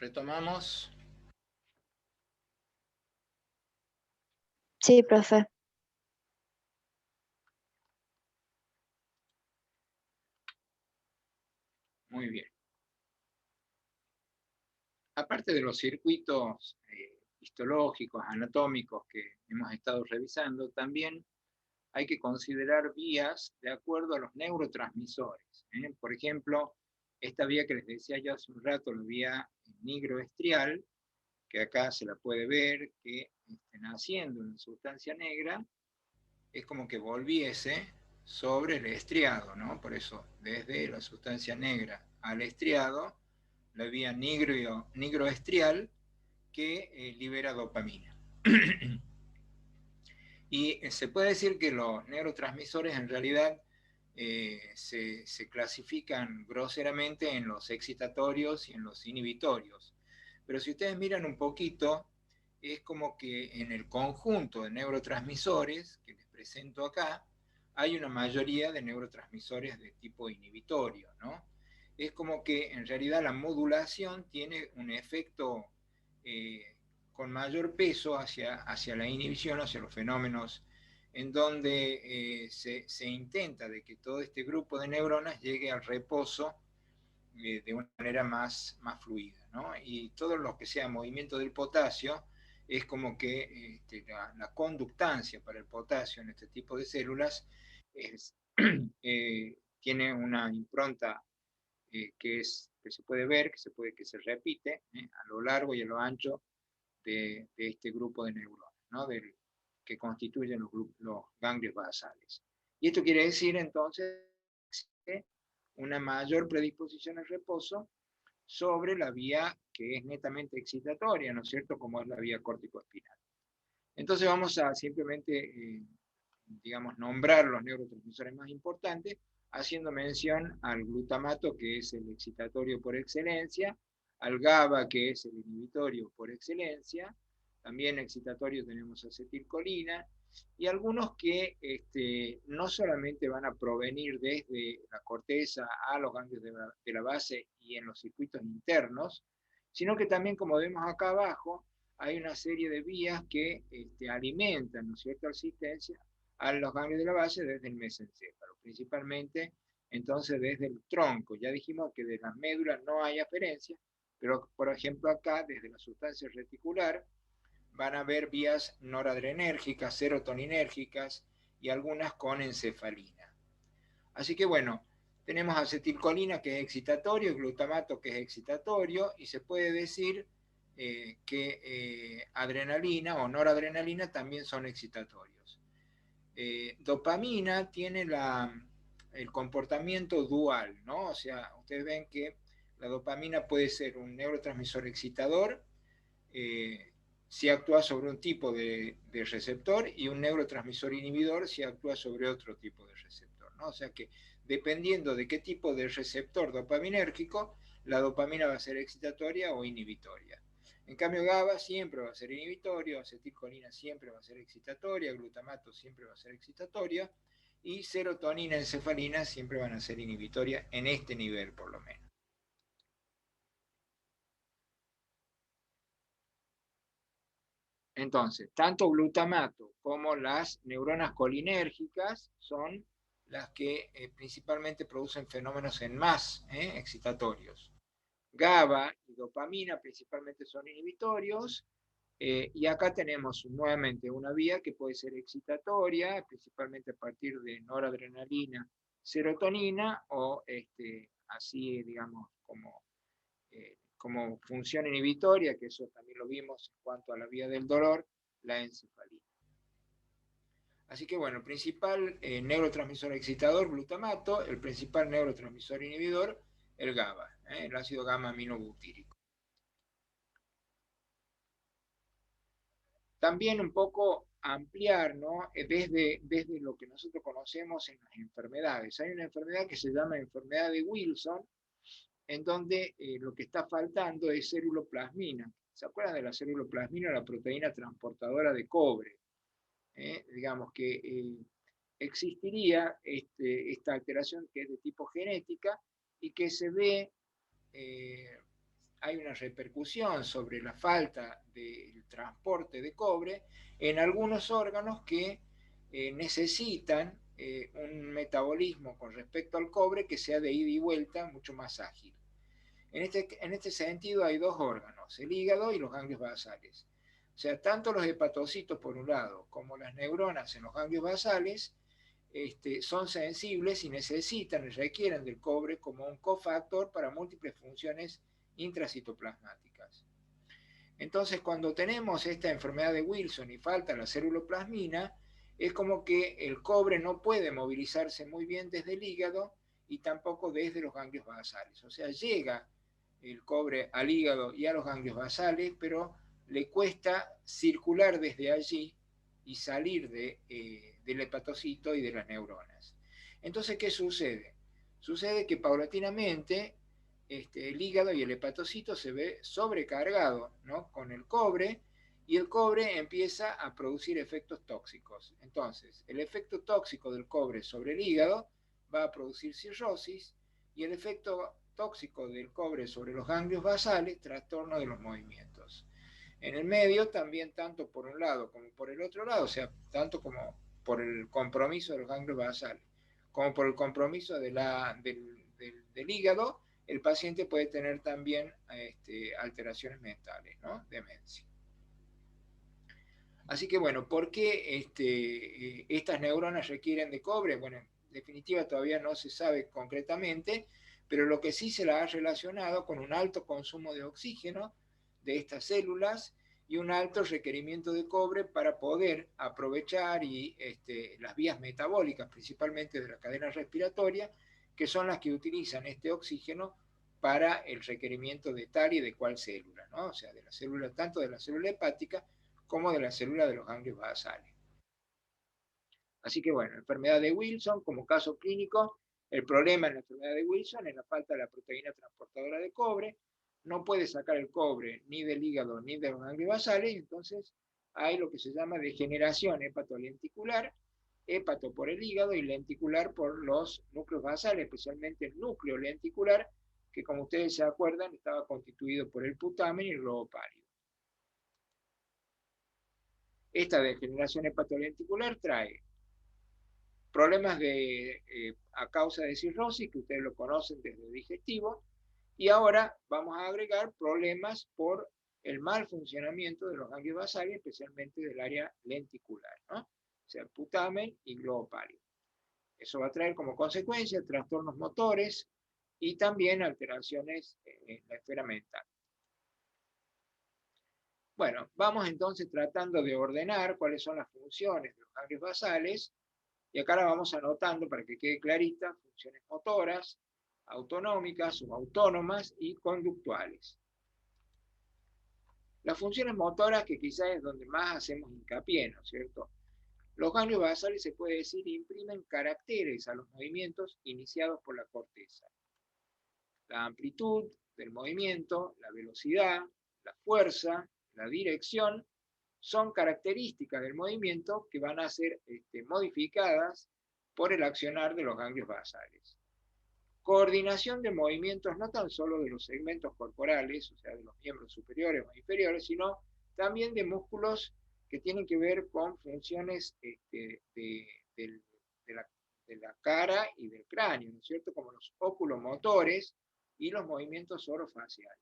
¿Retomamos? Sí, profe. Muy bien. Aparte de los circuitos histológicos, anatómicos que hemos estado revisando, también hay que considerar vías de acuerdo a los neurotransmisores. Por ejemplo, esta vía que les decía yo hace un rato, la vía nigroestrial, que acá se la puede ver, que naciendo en sustancia negra, es como que volviese sobre el estriado, ¿no? Por eso, desde la sustancia negra al estriado, la vía nigroestrial que libera dopamina. Y se puede decir que los neurotransmisores en realidad se clasifican groseramente en los excitatorios y en los inhibitorios. Pero si ustedes miran un poquito, es como que en el conjunto de neurotransmisores que les presento acá, hay una mayoría de neurotransmisores de tipo inhibitorio, ¿no? Es como que en realidad la modulación tiene un efecto con mayor peso hacia la inhibición, hacia los fenómenos en donde se intenta de que todo este grupo de neuronas llegue al reposo de una manera más fluida, ¿no? Y todo lo que sea movimiento del potasio es como que la conductancia para el potasio en este tipo de células es, tiene una impronta que se puede ver, que se repite a lo largo y a lo ancho de este grupo de neuronas, ¿no? Que constituyen los ganglios basales. Y esto quiere decir entonces una mayor predisposición al reposo sobre la vía que es netamente excitatoria, ¿no es cierto?, como es la vía córtico-espinal. Entonces vamos a simplemente, digamos, nombrar los neurotransmisores más importantes, haciendo mención al glutamato, que es el excitatorio por excelencia, al GABA, que es el inhibitorio por excelencia, también excitatorio tenemos acetilcolina, y algunos que no solamente van a provenir desde la corteza a los ganglios de la base y en los circuitos internos, sino que también, como vemos acá abajo, hay una serie de vías que alimentan, ¿no es cierto?, a los ganglios de la base desde el mesencéfalo, principalmente entonces desde el tronco. Ya dijimos que de las médulas no hay aferencia, pero por ejemplo acá, desde la sustancia reticular, van a haber vías noradrenérgicas, serotoninérgicas y algunas con encefalina. Así que bueno, tenemos acetilcolina que es excitatorio, glutamato que es excitatorio, y se puede decir que adrenalina o noradrenalina también son excitatorios. Dopamina tiene el comportamiento dual, ¿no? O sea, ustedes ven que la dopamina puede ser un neurotransmisor excitador, si actúa sobre un tipo de receptor, y un neurotransmisor inhibidor si actúa sobre otro tipo de receptor, ¿no? O sea que dependiendo de qué tipo de receptor dopaminérgico, la dopamina va a ser excitatoria o inhibitoria. En cambio, GABA siempre va a ser inhibitorio, acetilcolina siempre va a ser excitatoria, glutamato siempre va a ser excitatoria, y serotonina, encefalina siempre van a ser inhibitoria en este nivel por lo menos. Entonces, tanto glutamato como las neuronas colinérgicas son las que principalmente producen fenómenos en más excitatorios. GABA y dopamina principalmente son inhibitorios, y acá tenemos nuevamente una vía que puede ser excitatoria, principalmente a partir de noradrenalina, serotonina, o así, digamos, como función inhibitoria, que eso también lo vimos en cuanto a la vía del dolor, la encefalina. Así que bueno, el principal neurotransmisor excitador, glutamato, el principal neurotransmisor inhibidor, el GABA, el ácido gamma-aminobutírico. También un poco ampliar, ¿no? Desde lo que nosotros conocemos en las enfermedades. Hay una enfermedad que se llama enfermedad de Wilson, en donde lo que está faltando es ceruloplasmina. ¿Se acuerdan de la ceruloplasmina, la proteína transportadora de cobre? Digamos que existiría esta alteración que es de tipo genética y que se ve hay una repercusión sobre la falta del transporte de cobre en algunos órganos que necesitan un metabolismo con respecto al cobre que sea de ida y vuelta mucho más ágil. En este sentido hay dos órganos, el hígado y los ganglios basales. O sea, tanto los hepatocitos por un lado como las neuronas en los ganglios basales son sensibles y necesitan y requieren del cobre como un cofactor para múltiples funciones intracitoplasmáticas. Entonces, cuando tenemos esta enfermedad de Wilson y falta la ceruloplasmina, es como que el cobre no puede movilizarse muy bien desde el hígado y tampoco desde los ganglios basales. O sea, llega el cobre al hígado y a los ganglios basales, pero le cuesta circular desde allí y salir del hepatocito y de las neuronas. Entonces, ¿qué sucede? Sucede que paulatinamente el hígado y el hepatocito se ve sobrecargado, ¿no?, con el cobre, y el cobre empieza a producir efectos tóxicos. Entonces, el efecto tóxico del cobre sobre el hígado va a producir cirrosis, y el efecto tóxico del cobre sobre los ganglios basales, trastorno de los movimientos. En el medio también, tanto por un lado como por el otro lado, o sea, tanto como por el compromiso de los ganglios basales, como por el compromiso del hígado, el paciente puede tener también alteraciones mentales, ¿no?, demencia. Así que bueno, ¿por qué estas neuronas requieren de cobre? Bueno, en definitiva todavía no se sabe concretamente, pero lo que sí se la ha relacionado con un alto consumo de oxígeno de estas células y un alto requerimiento de cobre para poder aprovechar las vías metabólicas, principalmente de la cadena respiratoria, que son las que utilizan este oxígeno para el requerimiento de tal y de cual célula, ¿no? O sea, de la célula, tanto de la célula hepática como de la célula de los ganglios basales. Así que bueno, enfermedad de Wilson como caso clínico, el problema en la enfermedad de Wilson es la falta de la proteína transportadora de cobre, no puede sacar el cobre ni del hígado ni de los ganglios basales, y entonces hay lo que se llama degeneración hepatolenticular, hepato por el hígado y lenticular por los núcleos basales, especialmente el núcleo lenticular, que como ustedes se acuerdan estaba constituido por el putamen y el globo pálido. Esta degeneración hepatolenticular trae problemas a causa de cirrosis, que ustedes lo conocen desde el digestivo, y ahora vamos a agregar problemas por el mal funcionamiento de los ganglios basales, especialmente del área lenticular, ¿no? O sea, putamen y globo pálido. Eso va a traer como consecuencia trastornos motores y también alteraciones en la esfera mental. Bueno, vamos entonces tratando de ordenar cuáles son las funciones de los ganglios basales, y acá la vamos anotando para que quede clarita: funciones motoras, autonómicas, subautónomas y conductuales. Las funciones motoras, que quizás es donde más hacemos hincapié, ¿no es cierto? Los ganglios basales, se puede decir, imprimen caracteres a los movimientos iniciados por la corteza. La amplitud del movimiento, la velocidad, la fuerza, la dirección, son características del movimiento que van a ser modificadas por el accionar de los ganglios basales. Coordinación de movimientos no tan solo de los segmentos corporales, o sea, de los miembros superiores o inferiores, sino también de músculos que tienen que ver con funciones de la cara y del cráneo, ¿no es cierto?, como los oculomotores y los movimientos orofaciales.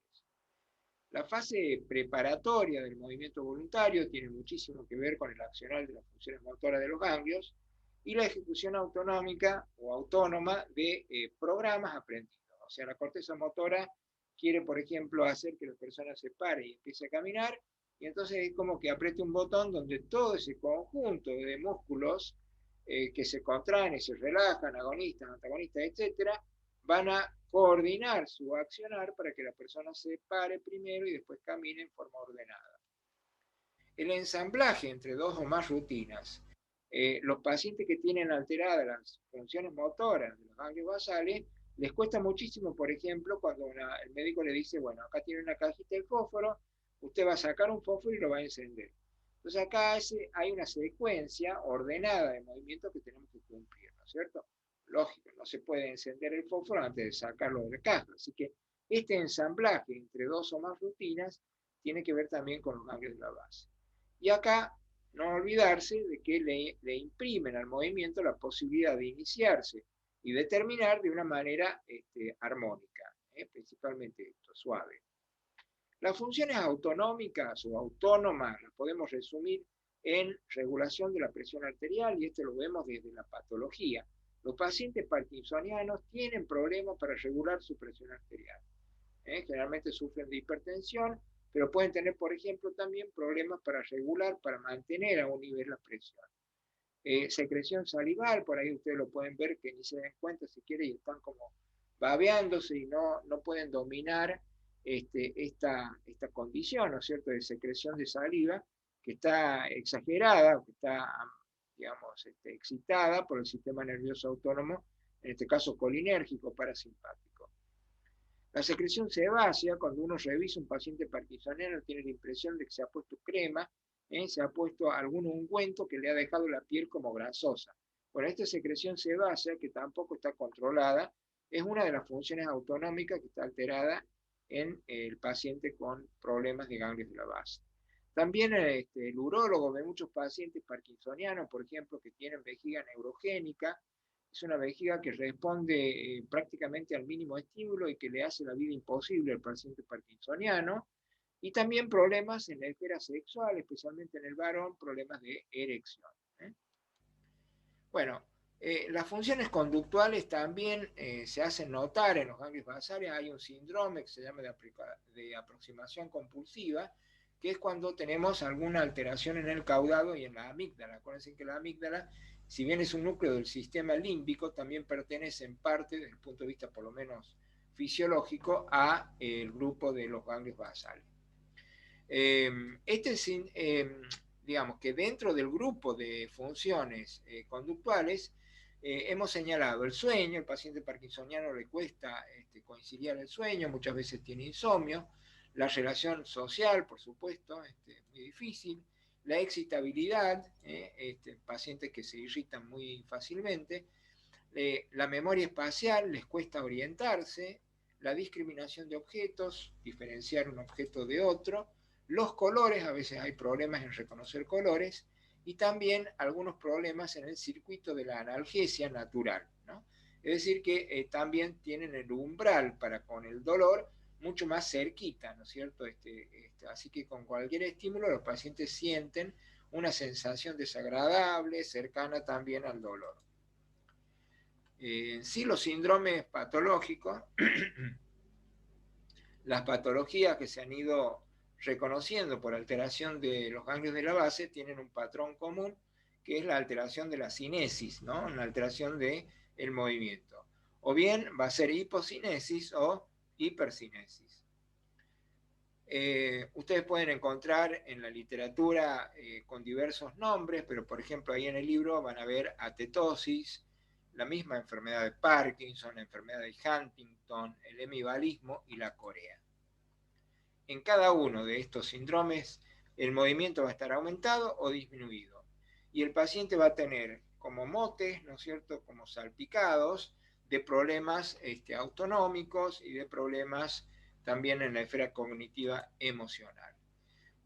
La fase preparatoria del movimiento voluntario tiene muchísimo que ver con el accionar de las funciones motoras de los ganglios y la ejecución autonómica o autónoma de programas aprendidos. O sea, la corteza motora quiere, por ejemplo, hacer que la persona se pare y empiece a caminar, y entonces es como que apriete un botón donde todo ese conjunto de músculos que se contraen y se relajan, agonistas, antagonistas, etcétera, van a coordinar su accionar para que la persona se pare primero y después camine en forma ordenada. El ensamblaje entre dos o más rutinas. Los pacientes que tienen alteradas las funciones motoras de los ganglios basales, les cuesta muchísimo, por ejemplo, cuando el médico le dice, bueno, acá tiene una cajita de fósforo, usted va a sacar un fósforo y lo va a encender. Entonces acá hay una secuencia ordenada de movimientos que tenemos que cumplir, ¿no es cierto? Lógico, no se puede encender el fósforo antes de sacarlo de la caja, así que Este ensamblaje entre dos o más rutinas tiene que ver también con los ganglios de la base. Y acá no olvidarse de que le imprimen al movimiento la posibilidad de iniciarse y de terminar de una manera armónica, principalmente esto, suave. Las funciones autonómicas o autónomas las podemos resumir en regulación de la presión arterial, y esto lo vemos desde la patología. Los pacientes parkinsonianos tienen problemas para regular su presión arterial. Generalmente sufren de hipertensión, pero pueden tener, por ejemplo, también problemas para regular, para mantener a un nivel la presión. Secreción salival, por ahí ustedes lo pueden ver que ni se den cuenta si quieren y están como babeándose y no pueden dominar esta condición, ¿no es cierto?, de secreción de saliva, que está exagerada, que está, digamos, excitada por el sistema nervioso autónomo, en este caso colinérgico, parasimpático. La secreción sebácea, cuando uno revisa un paciente parkinsoniano, tiene la impresión de que se ha puesto crema, se ha puesto algún ungüento que le ha dejado la piel como grasosa. Bueno, esta secreción sebácea, que tampoco está controlada, es una de las funciones autonómicas que está alterada en el paciente con problemas de ganglios de la base. También el urólogo ve muchos pacientes parkinsonianos, por ejemplo, que tienen vejiga neurogénica. Es una vejiga que responde prácticamente al mínimo estímulo y que le hace la vida imposible al paciente parkinsoniano. Y también problemas en la esfera sexual, especialmente en el varón, problemas de erección. Bueno, las funciones conductuales también se hacen notar en los ganglios basales. Hay un síndrome que se llama de aproximación compulsiva, que es cuando tenemos alguna alteración en el caudado y en la amígdala. Acuérdense que la amígdala, si bien es un núcleo del sistema límbico, también pertenece en parte, desde el punto de vista por lo menos fisiológico, a el grupo de los ganglios basales. Digamos que dentro del grupo de funciones conductuales, hemos señalado el sueño. El paciente parkinsoniano le cuesta conciliar el sueño, muchas veces tiene insomnio. La relación social, por supuesto, muy difícil. La excitabilidad, pacientes que se irritan muy fácilmente. La memoria espacial, les cuesta orientarse. La discriminación de objetos, diferenciar un objeto de otro. Los colores, a veces hay problemas en reconocer colores, y también algunos problemas en el circuito de la analgesia natural, ¿no? Es decir, que también tienen el umbral para con el dolor mucho más cerquita, ¿no es cierto? Así que con cualquier estímulo los pacientes sienten una sensación desagradable, cercana también al dolor. En sí, los síndromes patológicos, las patologías que se han ido reconociendo por alteración de los ganglios de la base tienen un patrón común, que es la alteración de la cinesis, ¿no? Una alteración del movimiento. O bien va a ser hipocinesis o hipercinesis. Ustedes pueden encontrar en la literatura con diversos nombres, pero por ejemplo ahí en el libro van a ver atetosis, la misma enfermedad de Parkinson, la enfermedad de Huntington, el hemivalismo y la corea. En cada uno de estos síndromes el movimiento va a estar aumentado o disminuido, y el paciente va a tener como motes, ¿no es cierto?, como salpicados de problemas autonómicos y de problemas también en la esfera cognitiva emocional.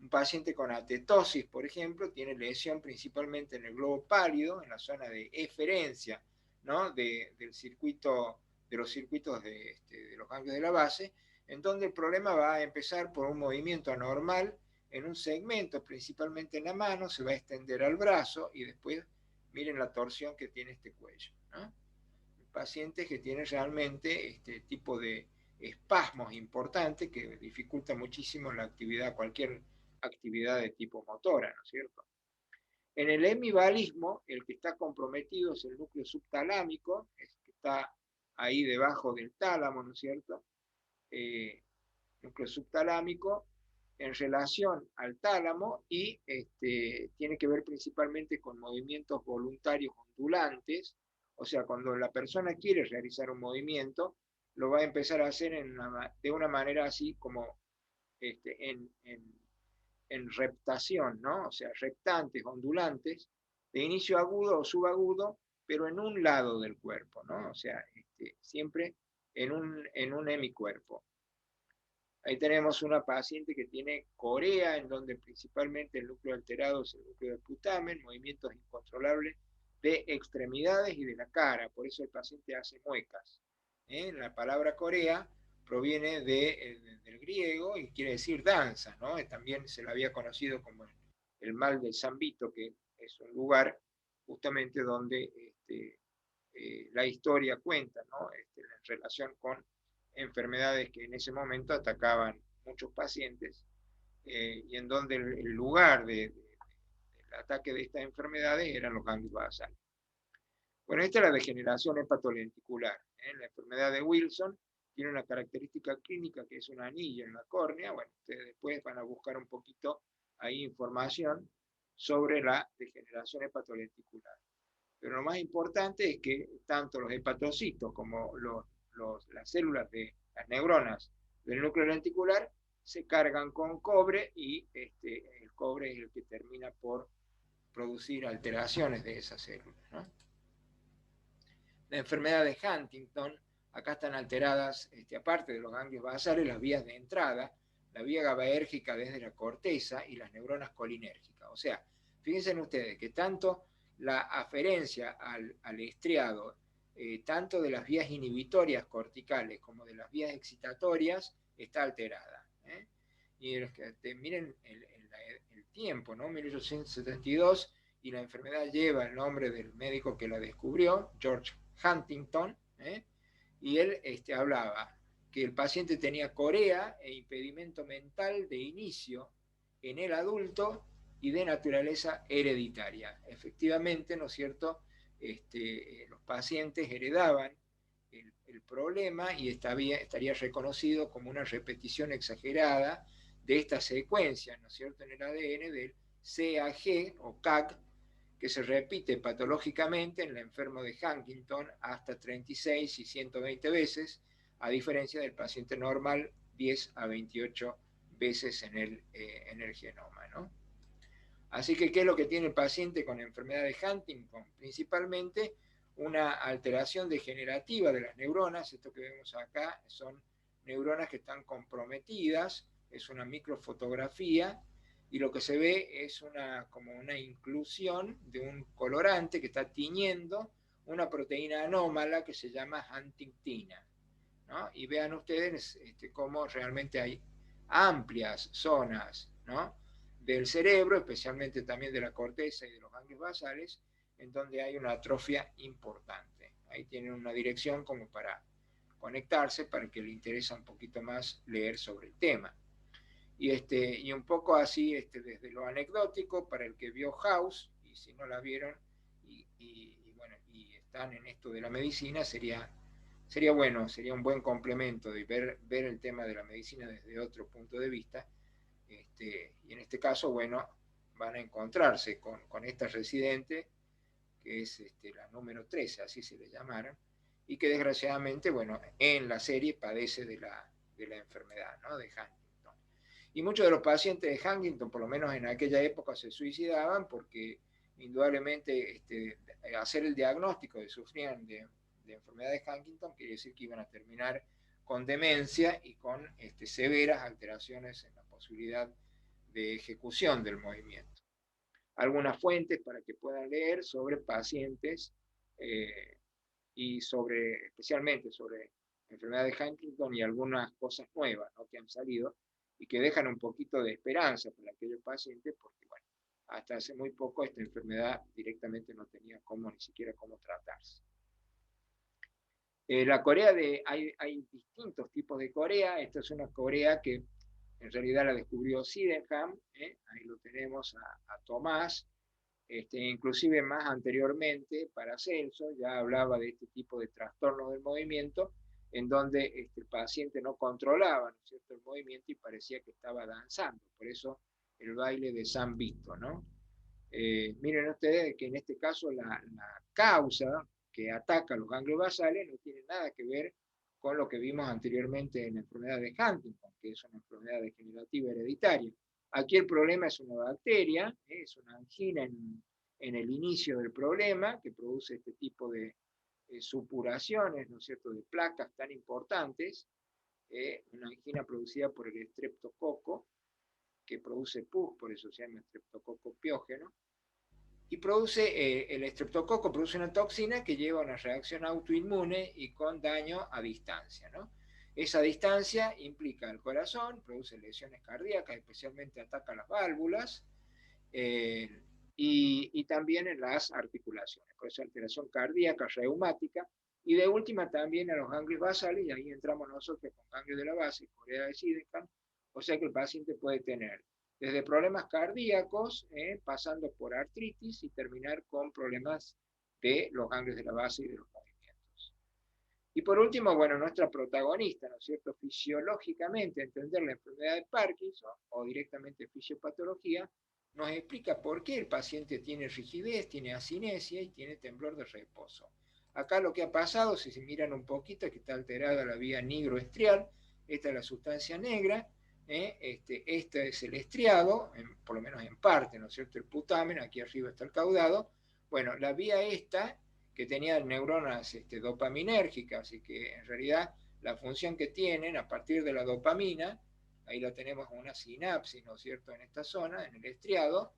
Un paciente con atetosis, por ejemplo, tiene lesión principalmente en el globo pálido, en la zona de eferencia, ¿no?, del circuito, de los circuitos de los ganglios de la base, en donde el problema va a empezar por un movimiento anormal en un segmento, principalmente en la mano, se va a extender al brazo y después miren la torsión que tiene este cuello, ¿no? Pacientes que tienen realmente este tipo de espasmos importantes que dificultan muchísimo la actividad, cualquier actividad de tipo motora, ¿no es cierto? En el hemivalismo, el que está comprometido es el núcleo subtalámico, que está ahí debajo del tálamo, ¿no es cierto? Núcleo subtalámico en relación al tálamo, y tiene que ver principalmente con movimientos voluntarios ondulantes. O sea, cuando la persona quiere realizar un movimiento, lo va a empezar a hacer de una manera así como en reptación, ¿no? O sea, reptantes, ondulantes, de inicio agudo o subagudo, pero en un lado del cuerpo, ¿no? O sea, siempre en un hemicuerpo. Ahí tenemos una paciente que tiene corea, en donde principalmente el núcleo alterado es el núcleo de putamen, movimientos incontrolables de extremidades y de la cara, por eso el paciente hace muecas. La palabra corea proviene del griego y quiere decir danza, ¿no? También se la había conocido como el mal del San Vito, que es un lugar justamente donde la historia cuenta, ¿no? En relación con enfermedades que en ese momento atacaban muchos pacientes y en donde el lugar del ataque de estas enfermedades eran los ganglios basales. Bueno, esta es la degeneración hepatolenticular. La enfermedad de Wilson tiene una característica clínica que es un anillo en la córnea. Bueno, ustedes después van a buscar un poquito ahí información sobre la degeneración hepatolenticular. Pero lo más importante es que tanto los hepatocitos como las células de las neuronas del núcleo lenticular se cargan con cobre y el cobre es el que termina por producir alteraciones de esas células, ¿no? La enfermedad de Huntington, acá están alteradas, aparte de los ganglios basales, las vías de entrada, la vía GABAérgica desde la corteza y las neuronas colinérgicas. O sea, fíjense ustedes que tanto la aferencia al estriado, tanto de las vías inhibitorias corticales como de las vías excitatorias, está alterada. Y miren el tiempo, ¿no? 1872, y la enfermedad lleva el nombre del médico que la descubrió, George Huntington, y él hablaba que el paciente tenía corea e impedimento mental de inicio en el adulto y de naturaleza hereditaria. Efectivamente, ¿no es cierto? Los pacientes heredaban el problema y estaría reconocido como una repetición exagerada de esta secuencia, ¿no es cierto?, en el ADN del CAG o CAG, que se repite patológicamente en el enfermo de Huntington hasta 36 y 120 veces, a diferencia del paciente normal 10 a 28 veces en el genoma, ¿no? Así que, ¿qué es lo que tiene el paciente con enfermedad de Huntington? Principalmente una alteración degenerativa de las neuronas. Esto que vemos acá son neuronas que están comprometidas, es una microfotografía, y lo que se ve es como una inclusión de un colorante que está tiñendo una proteína anómala que se llama huntingtina, ¿no? Y vean ustedes cómo realmente hay amplias zonas, ¿no?, del cerebro, especialmente también de la corteza y de los ganglios basales, en donde hay una atrofia importante. Ahí tienen una dirección como para conectarse, para que le interesa un poquito más leer sobre el tema. Y un poco así, desde lo anecdótico, para el que vio House, y si no la vieron, bueno, y están en esto de la medicina, sería bueno, sería un buen complemento de ver el tema de la medicina desde otro punto de vista. Y en este caso, bueno, van a encontrarse con esta residente, que es la número 13, así se le llamaron, y que desgraciadamente, bueno, en la serie padece de la enfermedad, ¿no?, de Huntington. Y muchos de los pacientes de Huntington, por lo menos en aquella época, se suicidaban porque indudablemente hacer el diagnóstico de sufrían de enfermedad de Huntington quiere decir que iban a terminar con demencia y con severas alteraciones en la posibilidad de ejecución del movimiento. Algunas fuentes para que puedan leer sobre pacientes y especialmente sobre enfermedad de Huntington y algunas cosas nuevas, ¿no?, que han salido y que dejan un poquito de esperanza para aquellos pacientes, porque bueno, hasta hace muy poco esta enfermedad directamente no tenía ni siquiera cómo tratarse. La corea hay distintos tipos de corea. Esta es una corea que en realidad la descubrió Sydenham, ahí lo tenemos a Tomás, inclusive más anteriormente Paracelso ya hablaba de este tipo de trastornos del movimiento, en donde el paciente no controlaba, ¿no es cierto?, el movimiento y parecía que estaba danzando, por eso el baile de San Vito, ¿no? Miren ustedes que en este caso la causa que ataca los ganglios basales no tiene nada que ver con lo que vimos anteriormente en la enfermedad de Huntington, que es una enfermedad degenerativa hereditaria. Aquí el problema es una bacteria, es una angina en el inicio del problema, que produce este tipo de supuraciones, ¿no es cierto?, de placas tan importantes, una angina producida por el estreptococo, que produce pus, por eso se llama estreptococo piógeno, y el estreptococo produce una toxina que lleva a una reacción autoinmune y con daño a distancia, ¿no? Esa distancia implica el corazón, produce lesiones cardíacas, especialmente ataca las válvulas, y también en las articulaciones, por eso alteración cardíaca, reumática, y de última también a los ganglios basales, y ahí entramos nosotros con ganglios de la base, Corea de Sidekan, o sea que el paciente puede tener desde problemas cardíacos, pasando por artritis y terminar con problemas de los ganglios de la base y de los movimientos. Y por último, bueno, nuestra protagonista, ¿no es cierto? Fisiológicamente, entender la enfermedad de Parkinson o directamente fisiopatología, nos explica por qué el paciente tiene rigidez, tiene asinesia y tiene temblor de reposo. Acá lo que ha pasado, si se miran un poquito, es que está alterada la vía nigroestrial, esta es la sustancia negra, este es el estriado, por lo menos en parte, ¿no es cierto? El putamen, aquí arriba está el caudado. Bueno, la vía esta, que tenía neuronas dopaminérgicas, y que en realidad la función que tienen a partir de la dopamina, ahí la tenemos en una sinapsis, ¿no es cierto?, en esta zona, en el estriado,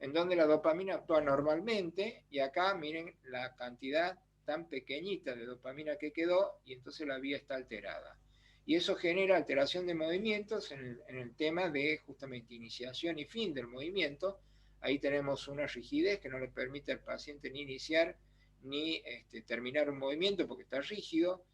en donde la dopamina actúa normalmente, y acá miren la cantidad tan pequeñita de dopamina que quedó, y entonces la vía está alterada. Y eso genera alteración de movimientos en el tema de justamente iniciación y fin del movimiento. Ahí tenemos una rigidez que no le permite al paciente ni iniciar ni terminar un movimiento porque está rígido.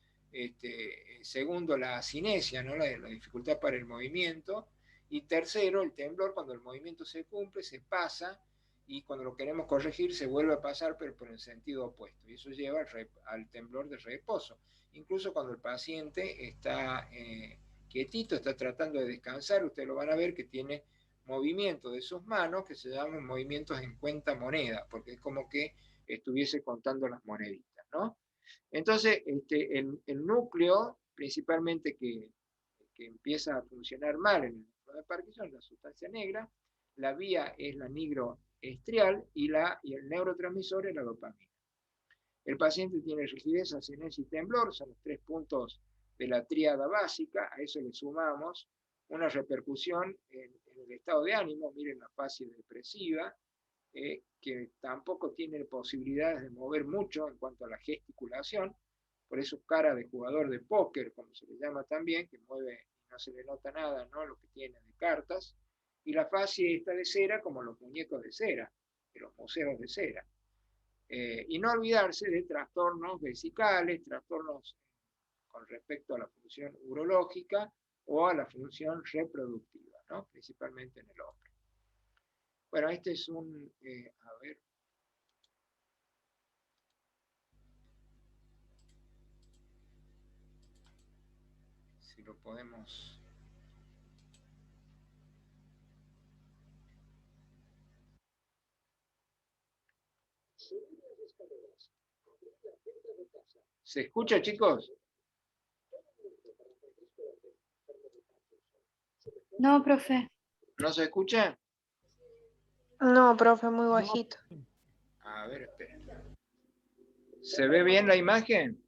Segundo, la asinesia, ¿no? la dificultad para el movimiento. Y tercero, el temblor, cuando el movimiento se cumple, se pasa, y cuando lo queremos corregir se vuelve a pasar, pero por el sentido opuesto. Y eso lleva al temblor de reposo. Incluso cuando el paciente está quietito, está tratando de descansar, ustedes lo van a ver que tiene movimientos de sus manos que se llaman movimientos en cuenta moneda, porque es como que estuviese contando las moneditas, ¿no? Entonces, el núcleo, principalmente que empieza a funcionar mal en el enfermedad de Parkinson, la sustancia negra, la vía es la nigroestrial y el neurotransmisor es la dopamina. El paciente tiene rigidez, asinesia y temblor, son los 3 puntos de la tríada básica. A eso le sumamos una repercusión en el estado de ánimo, miren la fase depresiva, que tampoco tiene posibilidades de mover mucho en cuanto a la gesticulación, por eso cara de jugador de póker, como se le llama también, que mueve y no se le nota nada, ¿no?, lo que tiene de cartas, y la fase está de cera, como los muñecos de cera, de los museos de cera. Y no olvidarse de trastornos vesicales, trastornos con respecto a la función urológica o a la función reproductiva, ¿no?, principalmente en el hombre. Bueno, este es a ver. Si lo podemos. ¿Se escucha, chicos? No, profe. ¿No se escucha? No, profe, muy bajito. A ver, esperen. ¿Se ve bien la imagen?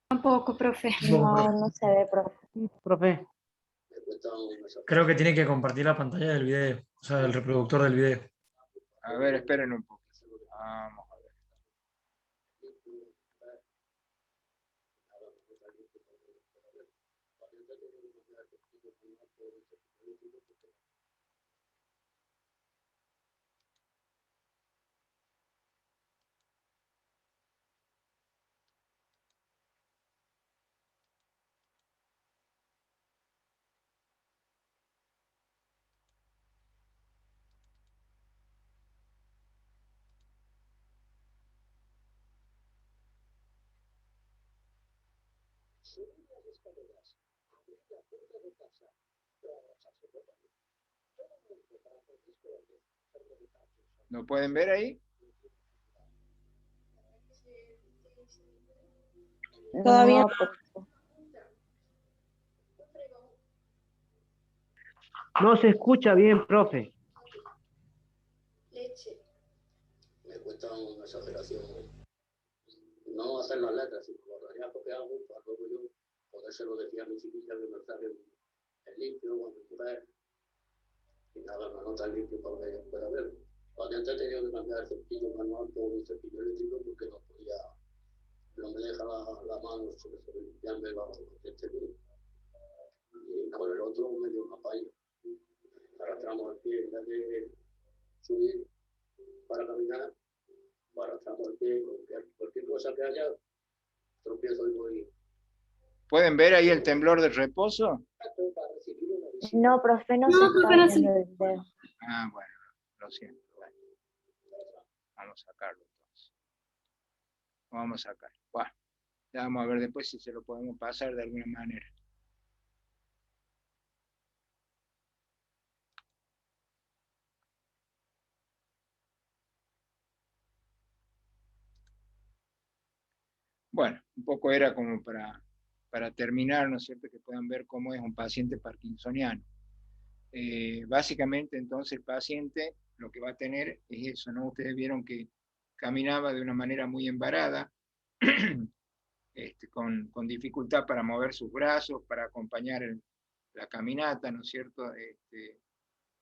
Tampoco, profe. No, no se ve, profe. Profe, creo que tiene que compartir la pantalla del video, o sea, del reproductor del video. A ver, esperen un poco. Vamos a ver. ¿Lo pueden ver ahí? Todavía No, profe. No se escucha bien, profe. Me cuesta una exageración. No hacer las letras, sino lo daría porque hago, luego yo podérselo decir a mi chiquilla que no está en limpio, cuando mujer, y nada, no tan limpio para que ella pueda verlo. Antes he tenido que cambiar el cepillo manual por un cepillo eléctrico porque no me deja la mano sobre limpiarme bajo este mío. Y con el otro me dio una falla. Arrastramos el pie, en vez de subir para caminar, arrastramos el pie, cualquier cosa que haya, tropiezo y voy. ¿Pueden ver ahí el temblor del reposo? No, profe, no No, se profe, está no viendo el video. Ah, bueno, lo siento. Bueno, vamos a sacarlo entonces. Vamos a sacarlo. Bueno, ya vamos a ver después si se lo podemos pasar de alguna manera. Bueno, un poco era como para terminar, ¿no es cierto?, que puedan ver cómo es un paciente parkinsoniano. Básicamente, entonces, el paciente lo que va a tener es eso, ¿no? Ustedes vieron que caminaba de una manera muy embarada, con dificultad para mover sus brazos, para acompañar la caminata, ¿no es cierto?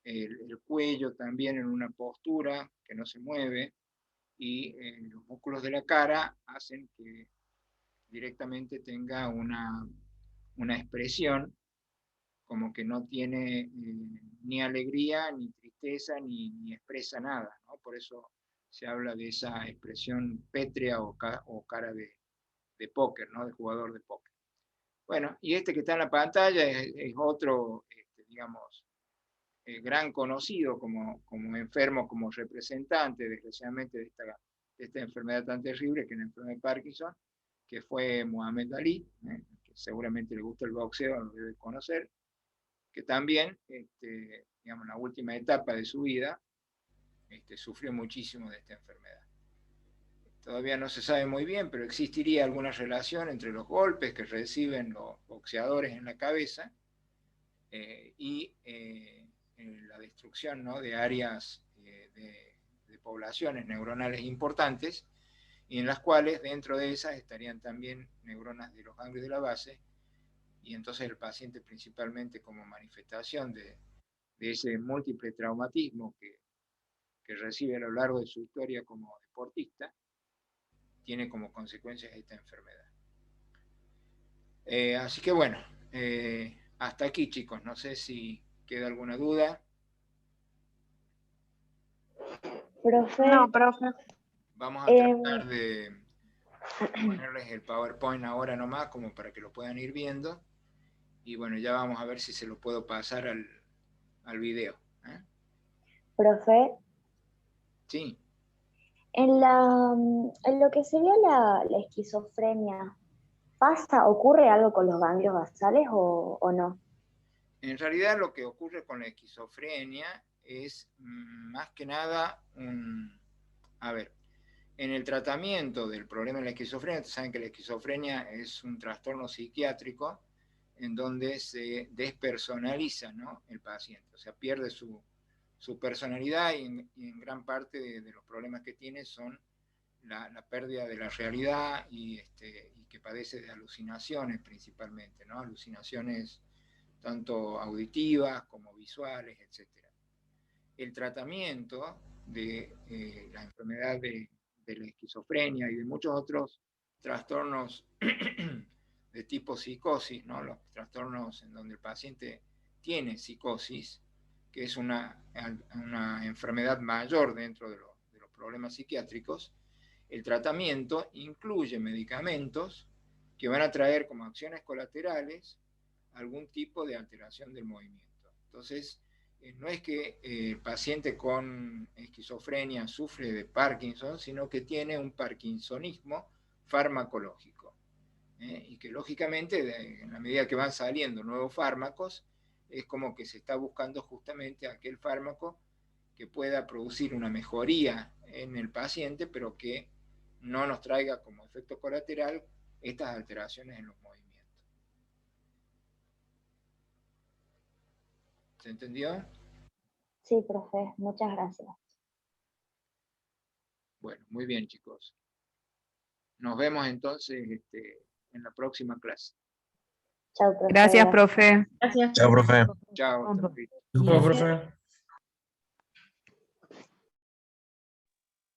El cuello también en una postura que no se mueve, y los músculos de la cara hacen que directamente tenga una expresión como que no tiene ni alegría, ni tristeza, ni expresa nada, ¿no? Por eso se habla de esa expresión pétrea o cara de póker, ¿no? De jugador de póker. Bueno, y este que está en la pantalla es otro, digamos, gran conocido como enfermo, como representante, desgraciadamente, de esta enfermedad tan terrible que es la enfermedad de Parkinson, que fue Muhammad Ali, que seguramente le gusta el boxeo, lo debe conocer, que también, digamos, en la última etapa de su vida, sufrió muchísimo de esta enfermedad. Todavía no se sabe muy bien, pero existiría alguna relación entre los golpes que reciben los boxeadores en la cabeza y la destrucción, ¿no?, de áreas de poblaciones neuronales importantes, y en las cuales dentro de esas estarían también neuronas de los ganglios de la base, y entonces el paciente, principalmente como manifestación de ese múltiple traumatismo que recibe a lo largo de su historia como deportista, tiene como consecuencias esta enfermedad. Así que bueno, hasta aquí, chicos, no sé si queda alguna duda. Profe, No, profe. Vamos a tratar de ponerles el PowerPoint ahora nomás, como para que lo puedan ir viendo, y bueno, ya vamos a ver si se lo puedo pasar al video. profe, Sí. en lo que sería la esquizofrenia, ocurre algo con los ganglios basales o no? En realidad lo que ocurre con la esquizofrenia es más que nada a ver, en el tratamiento del problema de la esquizofrenia, ustedes saben que la esquizofrenia es un trastorno psiquiátrico en donde se despersonaliza, ¿no?, el paciente, o sea, pierde su personalidad, y en gran parte de los problemas que tiene son la pérdida de la realidad, y que padece de alucinaciones principalmente, ¿no? Alucinaciones tanto auditivas como visuales, etc. El tratamiento de la enfermedad de la esquizofrenia y de muchos otros trastornos de tipo psicosis, ¿no?, los trastornos en donde el paciente tiene psicosis, que es una enfermedad mayor dentro de los problemas psiquiátricos. El tratamiento incluye medicamentos que van a traer como acciones colaterales algún tipo de alteración del movimiento. Entonces, no es que el paciente con esquizofrenia sufre de Parkinson, sino que tiene un parkinsonismo farmacológico. Y que lógicamente, en la medida que van saliendo nuevos fármacos, es como que se está buscando justamente aquel fármaco que pueda producir una mejoría en el paciente, pero que no nos traiga como efecto colateral estas alteraciones en los movimientos. ¿Se entendió? Sí, profe, muchas gracias. Bueno, muy bien, chicos. Nos vemos entonces en la próxima clase. Chao, profe. Gracias, profe. Gracias. Chao, profe. Chao. Punto. hasta luego. Nos vemos, profe.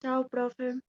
Chao, profe.